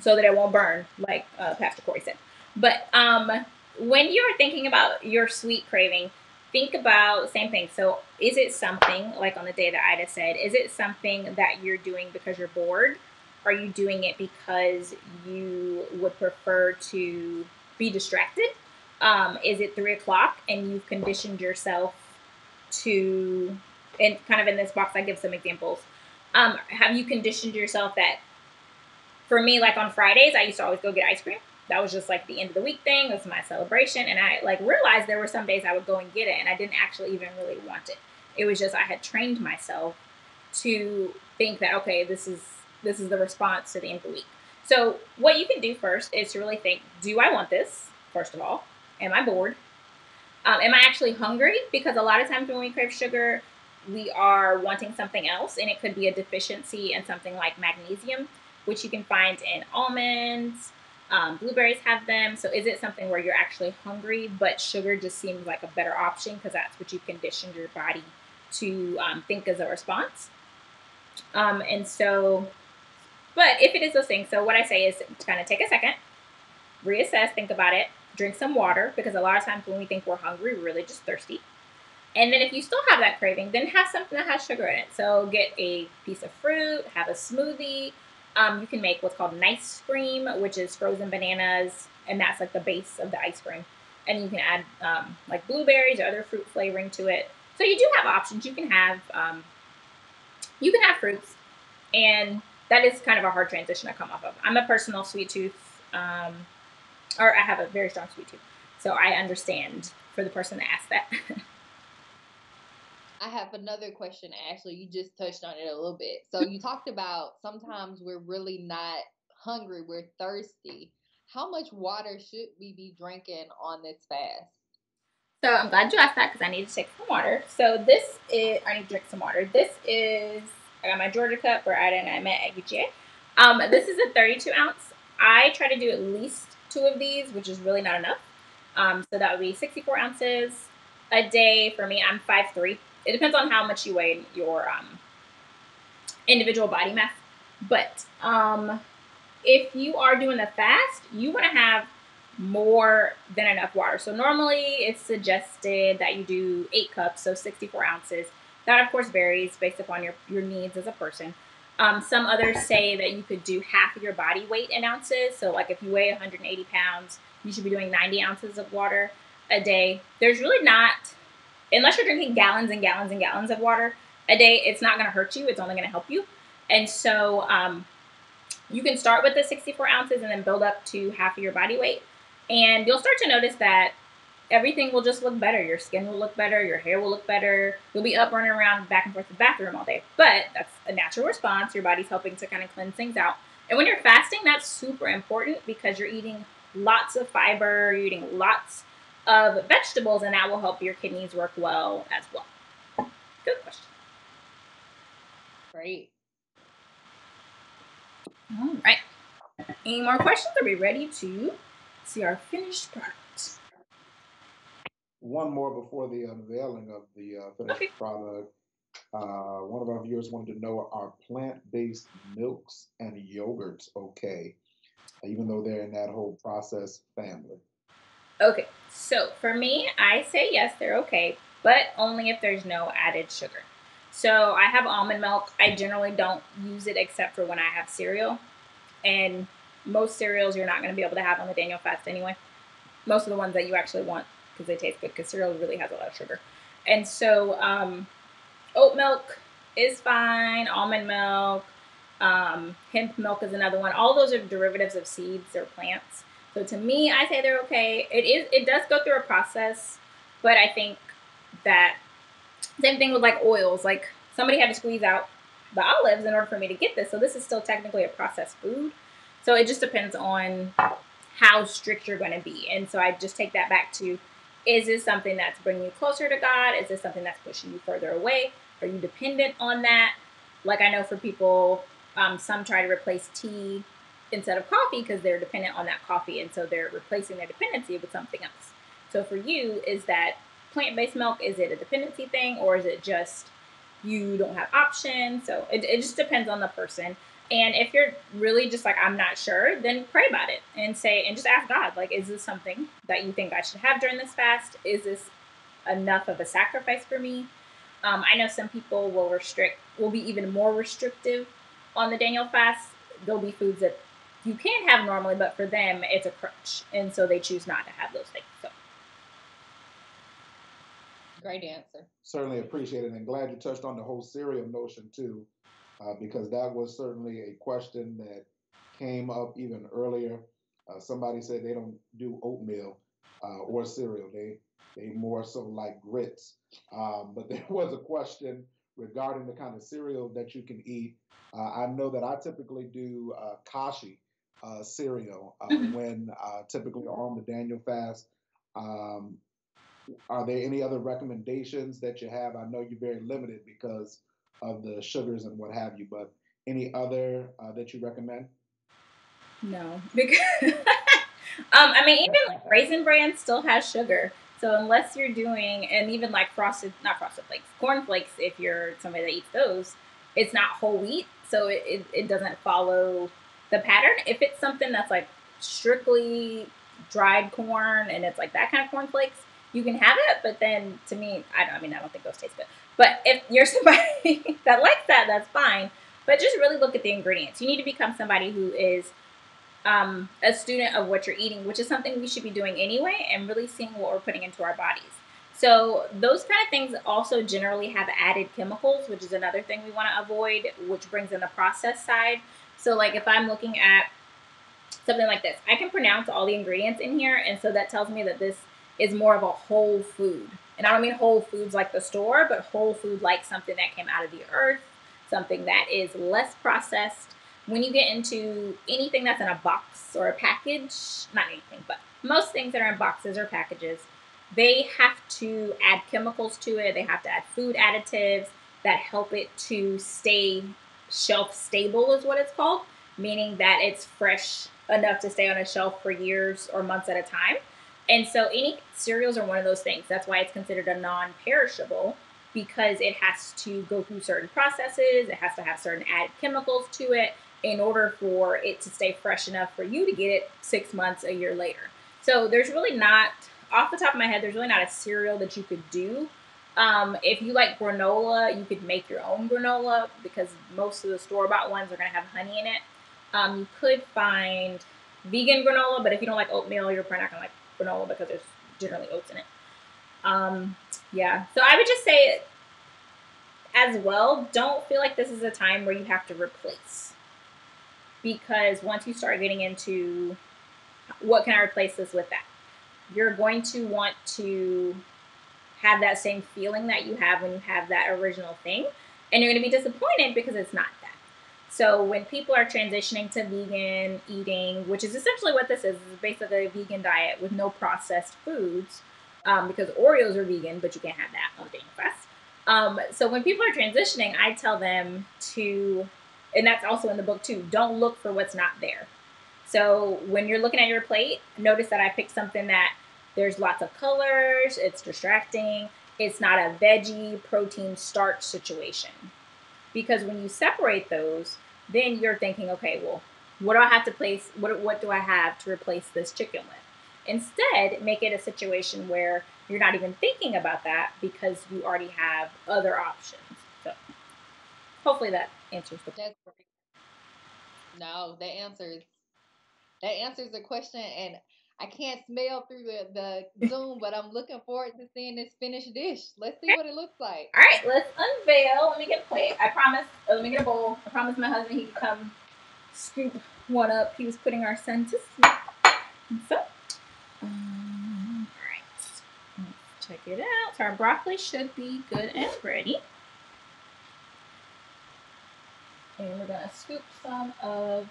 S1: So that it won't burn, like Pastor Corey said. But when you're thinking about your sweet craving, think about same thing. So is it something, like on the day that Ida said, is it something that you're doing because you're bored? Are you doing it because you would prefer to be distracted? Is it 3 o'clock and you've conditioned yourself to, and kind of in this box I give some examples. Have you conditioned yourself that, for me, like on Fridays, I used to always go get ice cream. that was just like the end of the week thing. It was my celebration. And I like realized there were some days I would go and get it and I didn't actually even really want it. It was just I had trained myself to think that, okay, this is the response to the end of the week. So what you can do first is to really think, do I want this? First of all, am I bored? Am I actually hungry? Because a lot of times when we crave sugar, we are wanting something else, and it could be a deficiency in something like magnesium, which you can find in almonds. Blueberries have them. So is it something where you're actually hungry, but sugar just seems like a better option because that's what you conditioned your body to think as a response? And so, but if it is those things, so what I say is to kind of take a second, reassess, think about it, drink some water, because a lot of times when we think we're hungry, we're really just thirsty. And then if you still have that craving, then have something that has sugar in it. So get a piece of fruit, have a smoothie. You can make what's called an ice cream, which is frozen bananas, and that's like the base of the ice cream. And you can add like blueberries or other fruit flavoring to it. So you do have options. You can have fruits, and that is kind of a hard transition to come off of. I'm a personal sweet tooth, or I have a very strong sweet tooth, so I understand for the person that asked that.
S3: I have another question, Ashley. You just touched on it a little bit. So you talked about sometimes we're really not hungry, we're thirsty. How much water should we be drinking on this fast?
S1: So I'm glad you asked that because I need to take some water. So this is, I need to drink some water. This is, I got my Georgia cup where I met at UGA. This is a 32 ounce. I try to do at least 2 of these, which is really not enough. So that would be 64 ounces a day for me. I'm 5'3". It depends on how much you weigh in your individual body mass. But if you are doing the fast, you want to have more than enough water. So normally it's suggested that you do 8 cups, so 64 ounces. That of course varies based upon your needs as a person. Some others say that you could do half of your body weight in ounces. So like if you weigh 180 pounds, you should be doing 90 ounces of water a day. There's really not, unless you're drinking gallons and gallons and gallons of water a day, it's not going to hurt you. It's only going to help you. And so you can start with the 64 ounces and then build up to half of your body weight. And you'll start to notice that everything will just look better. Your skin will look better. Your hair will look better. You'll be up running around back and forth to the bathroom all day. But that's a natural response. Your body's helping to kind of cleanse things out. And when you're fasting, that's super important because you're eating lots of fiber. You're eating lots of vegetables, and that will help your kidneys work well as well. Good question.
S3: Great.
S1: All right. Any more questions? Are we ready to see our finished product?
S2: One more before the unveiling of the finished product. One of our viewers wanted to know, are plant-based milks and yogurts okay, even though they're in that whole processed family?
S1: Okay, so for me, I say yes, they're okay, but only if there's no added sugar. So I have almond milk. I generally don't use it except for when I have cereal. And most cereals you're not going to be able to have on the Daniel fast anyway. Most of the ones that you actually want because they taste good, because cereal really has a lot of sugar. And so oat milk is fine, almond milk, hemp milk is another one. All those are derivatives of seeds or plants. So to me, I say they're okay. It does go through a process, but I think that same thing with like oils. Like somebody had to squeeze out the olives in order for me to get this. So this is still technically a processed food. So it just depends on how strict you're going to be. And so I just take that back to, is this something that's bringing you closer to God? Is this something that's pushing you further away? Are you dependent on that? Like I know for people, some try to replace tea instead of coffee because they're dependent on that coffee. And so they're replacing their dependency with something else. So for you, is that plant-based milk, is it a dependency thing, or is it just you don't have options? So it just depends on the person. And if you're really just like, I'm not sure, then pray about it and just ask God, like, is this something that you think I should have during this fast? Is this enough of a sacrifice for me? I know some people will be even more restrictive on the Daniel fast. There'll be foods that you can have normally, but for them, it's a crutch. And so they choose not to have those things. So.
S3: Great answer.
S2: Certainly appreciate it, and glad you touched on the whole cereal notion too, because that was certainly a question that came up even earlier. Somebody said they don't do oatmeal or cereal. They more so like grits. But there was a question regarding the kind of cereal that you can eat. I know that I typically do kashi cereal when typically on the Daniel fast. Um, are there any other recommendations that you have? I know you're very limited because of the sugars and what have you, but any other that you recommend?
S1: No, because I mean, even like Raisin Bran still has sugar. So unless you're doing, and even like not frosted flakes, corn flakes, if you're somebody that eats those, it's not whole wheat, so it doesn't follow the pattern. If it's something that's like strictly dried corn and it's like that kind of corn flakes, you can have it. But then to me, I don't think those taste good. But if you're somebody that likes that, that's fine. But just really look at the ingredients. You need to become somebody who is a student of what you're eating, which is something we should be doing anyway, and really seeing what we're putting into our bodies. So those kind of things also generally have added chemicals, which is another thing we want to avoid, which brings in the processed side. So like if I'm looking at something like this, I can pronounce all the ingredients in here, and so that tells me that this is more of a whole food. And I don't mean whole foods like the store, but whole food like something that came out of the earth, something that is less processed. When you get into anything that's in a box or a package, not anything, but most things that are in boxes or packages, they have to add chemicals to it. They have to add food additives that help it to stay shelf stable, is what it's called, meaning that it's fresh enough to stay on a shelf for years or months at a time. And so any cereals are one of those things. That's why it's considered a non-perishable, because it has to go through certain processes. It has to have certain added chemicals to it in order for it to stay fresh enough for you to get it 6 months, a year later. So there's really not, off the top of my head, there's really not a cereal that you could do. If you like granola, you could make your own granola, because most of the store-bought ones are going to have honey in it. You could find vegan granola, but if you don't like oatmeal, you're probably not going to like granola because there's generally oats in it. Yeah, so I would just say as well, don't feel like this is a time where you have to replace. Because once you start getting into what can I replace this with that, you're going to want to have that same feeling that you have when you have that original thing. And you're going to be disappointed because it's not that. So when people are transitioning to vegan eating, which is essentially what this is basically a vegan diet with no processed foods, because Oreos are vegan, but you can't have that on Daniel fast. So when people are transitioning, I tell them to, and that's also in the book too, don't look for what's not there. So when you're looking at your plate, notice that I picked something that there's lots of colors, it's distracting, it's not a veggie, protein, starch situation. Because when you separate those, then you're thinking, okay, well, what do I have to place? What do I have to replace this chicken with? Instead, make it a situation where you're not even thinking about that because you already have other options. So hopefully that answers the question.
S3: No, that answers the question, and I can't smell through the Zoom, but I'm looking forward to seeing this finished dish. Let's see what it looks like.
S1: All right, let's unveil. Let me get a plate. I promise. Let me get a bowl. I promised my husband he could come scoop one up. He was putting our son to sleep. And so, all right. Let's check it out. So our broccoli should be good and ready. And we're gonna scoop some of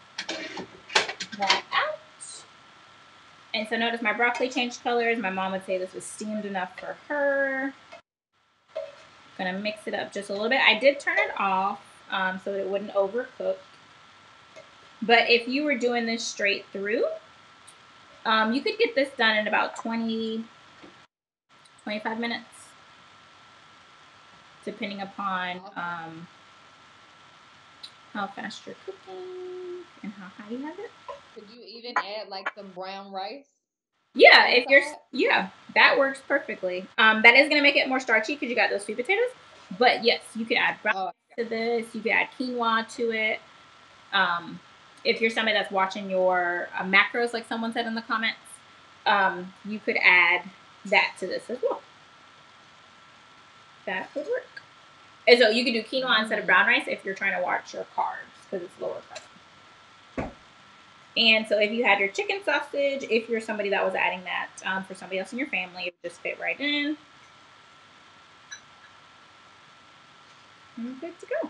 S1: that out. And so notice my broccoli changed colors. My mom would say this was steamed enough for her. Gonna mix it up just a little bit. I did turn it off so that it wouldn't overcook. But if you were doing this straight through, you could get this done in about 20, 25 minutes, depending upon how fast you're cooking and how high you have it.
S3: Could you even add like some brown rice?
S1: Yeah, if you're, that works perfectly. That is gonna make it more starchy because you got those sweet potatoes. But yes, you could add brown rice to this. You could add quinoa to it. If you're somebody that's watching your macros, like someone said in the comments, you could add that to this as well. That would work. And so you could do quinoa instead of brown rice if you're trying to watch your carbs because it's lower carb. And so if you had your chicken sausage, if you're somebody that was adding that for somebody else in your family, it would just fit right in. And we're good to go.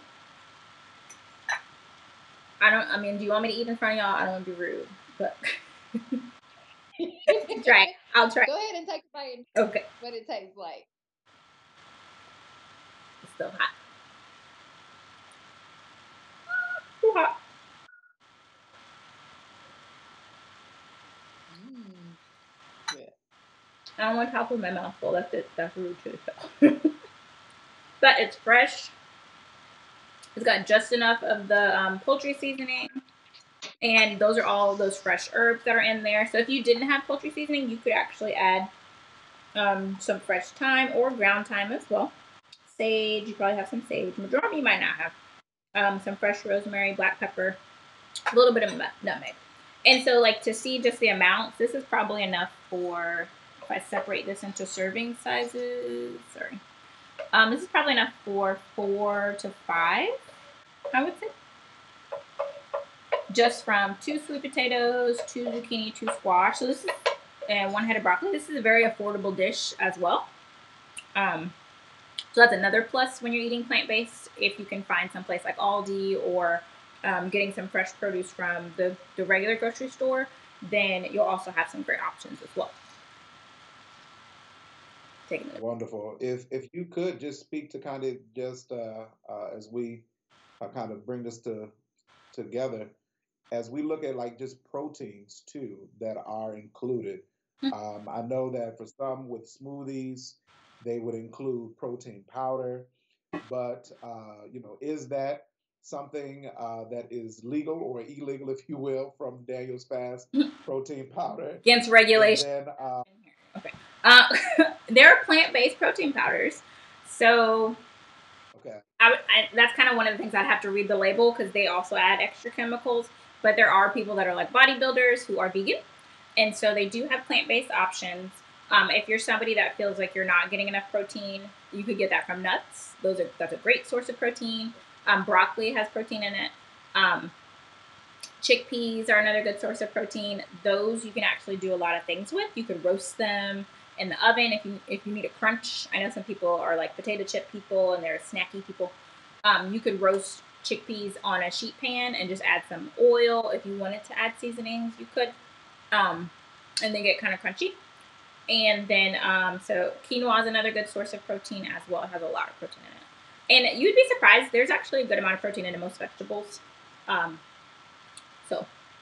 S1: I mean, do you want me to eat in front of y'all? I don't want to be rude, but try. I'll try.
S3: Go ahead and take a bite.
S1: Okay.
S3: What it tastes like.
S1: It's still hot. Too hot.
S3: Yeah.
S1: I don't want to talk with my mouth full. That's it. That's rude too. But it's fresh. It's got just enough of the poultry seasoning. And those are all those fresh herbs that are in there. So if you didn't have poultry seasoning, you could actually add some fresh thyme or ground thyme as well. Sage, you probably have some sage. Majority you might not have. Some fresh rosemary, black pepper, a little bit of nutmeg. And so like to see just the amounts, this is probably enough for, if I separate this into serving sizes, sorry. This is probably enough for 4 to 5, I would say. Just from 2 sweet potatoes, 2 zucchini, 2 squash. So this is, and 1 head of broccoli. This is a very affordable dish as well. So that's another plus when you're eating plant-based. If you can find someplace like Aldi or getting some fresh produce from the regular grocery store, then you'll also have some great options as well.
S2: Wonderful. If you could just speak to kind of just as we kind of bring this together, as we look at like just proteins too that are included. I know that for some with smoothies, they would include protein powder, but you know, is that something that is legal or illegal, if you will, from Daniel's fast? Protein powder
S1: against regulation.
S2: And then,
S1: okay. There are plant-based protein powders, so
S2: okay.
S1: That's kind of one of the things I'd have to read the label because they also add extra chemicals. But there are people that are like bodybuilders who are vegan, and so they do have plant-based options. If you're somebody that feels like you're not getting enough protein, you could get that from nuts. That's a great source of protein. Broccoli has protein in it. Chickpeas are another good source of protein. Those you can actually do a lot of things with. You could roast them in the oven if you need a crunch. I know some people are like potato chip people and they're snacky people. You could roast chickpeas on a sheet pan and just add some oil. If you wanted to add seasonings, you could, and they get kind of crunchy. And then so quinoa is another good source of protein as well. It has a lot of protein in it, and you'd be surprised. There's actually a good amount of protein in most vegetables.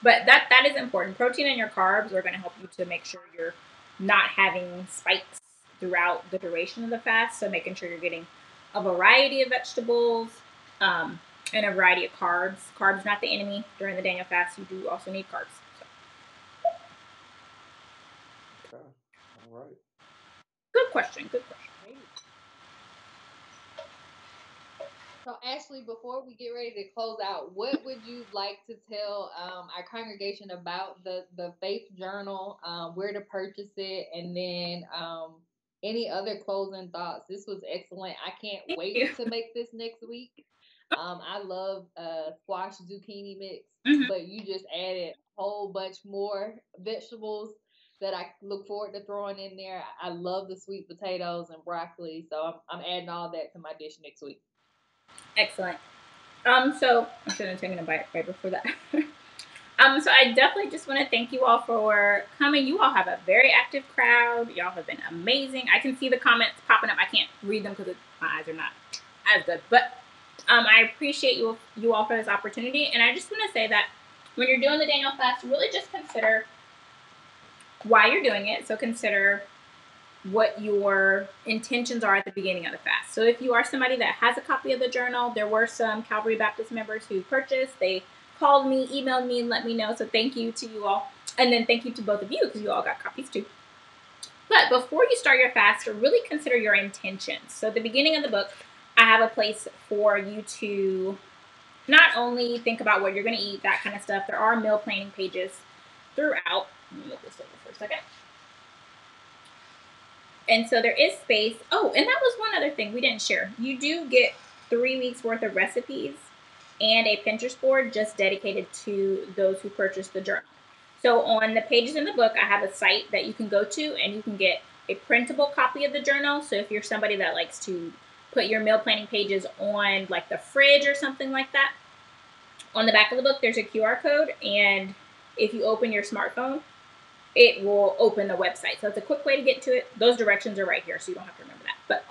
S1: But that is important. Protein and your carbs are going to help you to make sure you're not having spikes throughout the duration of the fast. So making sure you're getting a variety of vegetables and a variety of carbs. Carbs not the enemy during the Daniel fast. You do also need carbs.
S2: So. Okay. All right.
S1: Good question.
S3: So Ashley, before we get ready to close out, what would you like to tell our congregation about the Faith Journal, where to purchase it, and then any other closing thoughts? This was excellent. I can't wait to make this next week. I love squash zucchini mix, but you just added a whole bunch more vegetables that I look forward to throwing in there. I love the sweet potatoes and broccoli, so I'm adding all that to my dish next week.
S1: Excellent. So I should have taken a bite right before that. So I definitely just want to thank you all for coming. You all have a very active crowd. Y'all have been amazing. I can see the comments popping up. I can't read them because my eyes are not as good. But I appreciate you all for this opportunity. And I just want to say that when you're doing the Daniel fast, really just consider why you're doing it. So consider what your intentions are at the beginning of the fast. So if you are somebody that has a copy of the journal, there were some Calvary Baptist members who purchased. They called me, emailed me, and let me know. So thank you to you all. And then thank you to both of you because you all got copies too. But before you start your fast, really consider your intentions. So at the beginning of the book, I have a place for you to not only think about what you're going to eat, that kind of stuff. There are meal planning pages throughout. Let me move this over for a second. And so there is space. Oh, and that was one other thing we didn't share. You do get 3 weeks worth of recipes and a Pinterest board just dedicated to those who purchase the journal. So on the pages in the book, I have a site that you can go to and you can get a printable copy of the journal. So if you're somebody that likes to put your meal planning pages on like the fridge or something like that, on the back of the book, there's a QR code. And if you open your smartphone, it will open the website. So it's a quick way to get to it. Those directions are right here, so you don't have to remember that. But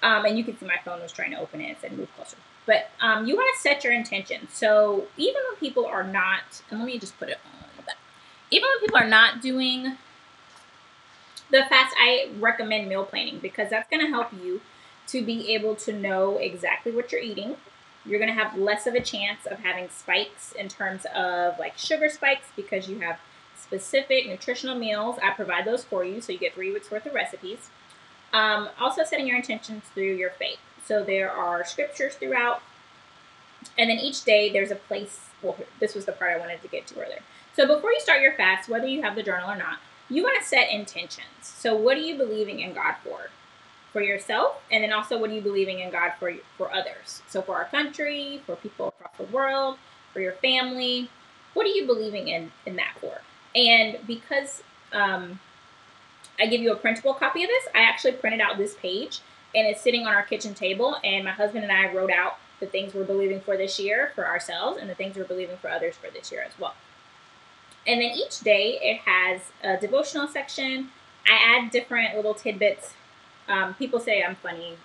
S1: and you can see my phone was trying to open it and said move closer. But you want to set your intention. So even when people are not, and let me just put it on that. Even when people are not doing the fast, I recommend meal planning because that's going to help you to be able to know exactly what you're eating. You're going to have less of a chance of having spikes in terms of like sugar spikes because you have specific nutritional meals. I provide those for you, so you get 3 weeks worth of recipes. Also setting your intentions through your faith. So there are scriptures throughout, and then each day there's a place. Well, this was the part I wanted to get to earlier. So before you start your fast, whether you have the journal or not, you want to set intentions. So what are you believing in God for? For yourself, and then also what are you believing in God for others? So for our country, for people across the world, for your family, what are you believing in that for? And because I give you a printable copy of this, I actually printed out this page, and it's sitting on our kitchen table, and my husband and I wrote out the things we're believing for this year for ourselves and the things we're believing for others for this year as well. And then each day it has a devotional section. I add different little tidbits. People say I'm funny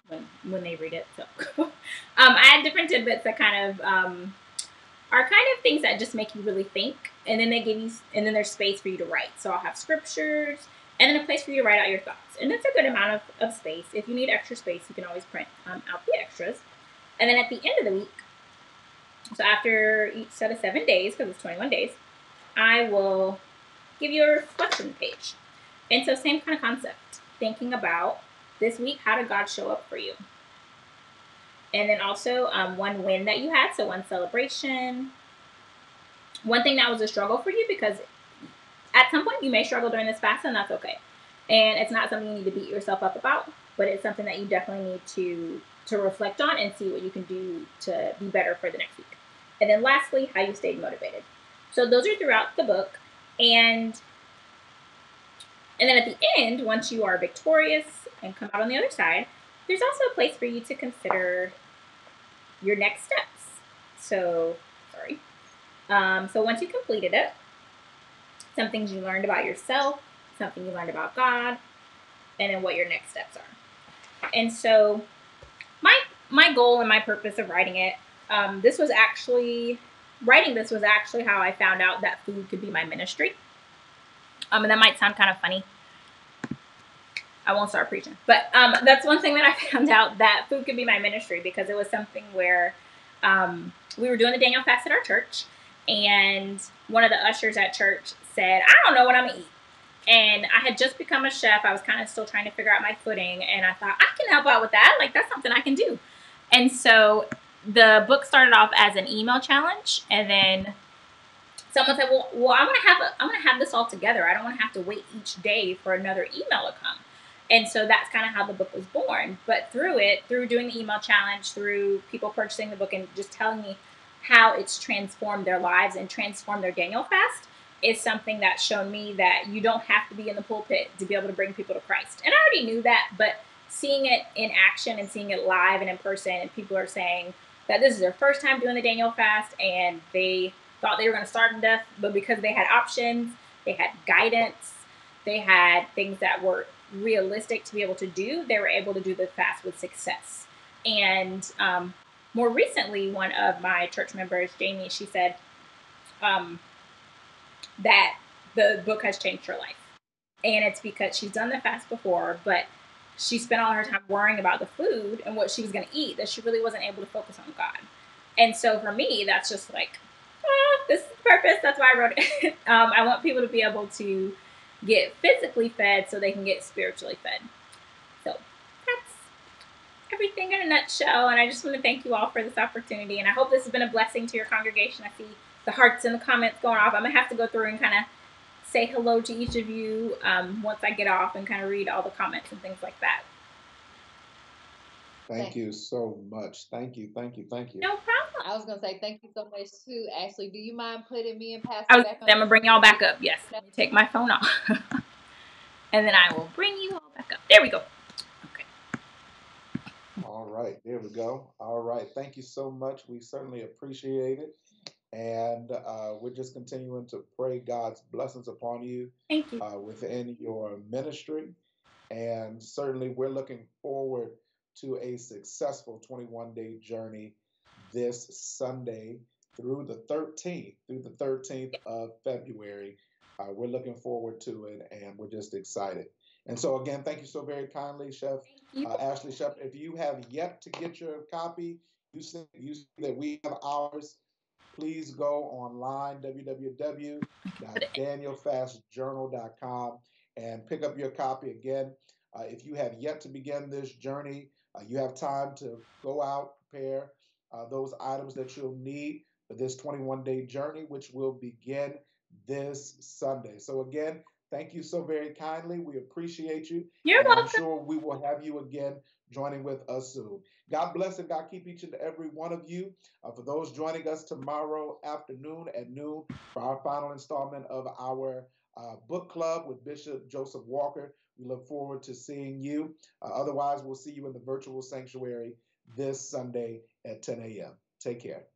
S1: when they read it. So I add different tidbits that kind of are kind of things that just make you really think. And then they give you, and then there's space for you to write. So I'll have scriptures and then a place for you to write out your thoughts. And that's a good amount of space. If you need extra space, you can always print out the extras. And then at the end of the week, so after each set of 7 days, because it's 21 days, I will give you a reflection page. And so same kind of concept, thinking about this week, how did God show up for you? And then also one win that you had, so one celebration. One thing that was a struggle for you, because at some point you may struggle during this fast, and that's okay. And it's not something you need to beat yourself up about, but it's something that you definitely need to reflect on and see what you can do to be better for the next week. And then lastly, how you stayed motivated. So those are throughout the book. And then at the end, once you are victorious and come out on the other side, there's also a place for you to consider your next steps. So, so once you completed it, some things you learned about yourself, something you learned about God, and then what your next steps are. And so my goal and my purpose of writing it, writing this was actually how I found out that food could be my ministry. And that might sound kind of funny. I won't start preaching. But that's one thing that I found out, that food could be my ministry, because it was something where we were doing the Daniel fast at our church, and one of the ushers at church said, I don't know what I'm going to eat. And I had just become a chef. I was kind of still trying to figure out my footing, and I thought, I can help out with that. Like, that's something I can do. And so the book started off as an email challenge, and then someone said, well, I'm gonna have this all together. I don't want to have to wait each day for another email to come. And so that's kind of how the book was born. But through doing the email challenge, through people purchasing the book and just telling me how it's transformed their lives and transformed their Daniel fast, is something that's shown me that you don't have to be in the pulpit to be able to bring people to Christ. And I already knew that, but seeing it in action and seeing it live and in person, and people are saying that this is their first time doing the Daniel fast, and they thought they were going to starve to death, but because they had options, they had guidance, they had things that were realistic to be able to do, they were able to do the fast with success. And more recently, one of my church members, Jamie, she said that the book has changed her life. And it's because she's done the fast before, but she spent all her time worrying about the food and what she was going to eat, that she really wasn't able to focus on God. And so for me, that's just like, this is the purpose. That's why I wrote it. I want people to be able to get physically fed so they can get spiritually fed. So that's everything in a nutshell. And I just want to thank you all for this opportunity. And I hope this has been a blessing to your congregation. I see the hearts and the comments going off. I'm going to have to go through and kind of say hello to each of you once I get off and kind of read all the comments and things like that.
S2: Thank you so much. Thank you. Thank you. Thank you.
S1: No problem.
S3: I was gonna say thank you so much too. Ashley, do you mind putting me and Pastor
S1: I'm
S3: back on?
S1: gonna bring y'all back up. Yes. Let me take my phone off. And then I will bring you all back up. There we go. Okay.
S2: All right. There we go. All right. Thank you so much. We certainly appreciate it. And we're just continuing to pray God's blessings upon you.
S1: Thank you.
S2: Within your ministry. And certainly we're looking forward to a successful 21-day journey this Sunday through the 13th of February. We're looking forward to it, and we're just excited. And so again, thank you so very kindly, Chef Ashley Shepard. If you have yet to get your copy, you see that we have ours. Please go online, www.danielfastjournal.com, and pick up your copy. Again, if you have yet to begin this journey, you have time to go out, prepare those items that you'll need for this 21-day journey, which will begin this Sunday. So again, thank you so very kindly. We appreciate you.
S1: You're welcome.
S2: I'm sure we will have you again joining with us soon. God bless and God keep each and every one of you. For those joining us tomorrow afternoon at noon for our final installment of our book club with Bishop Joseph Walker, we look forward to seeing you. Otherwise, we'll see you in the virtual sanctuary this Sunday at 10 a.m. Take care.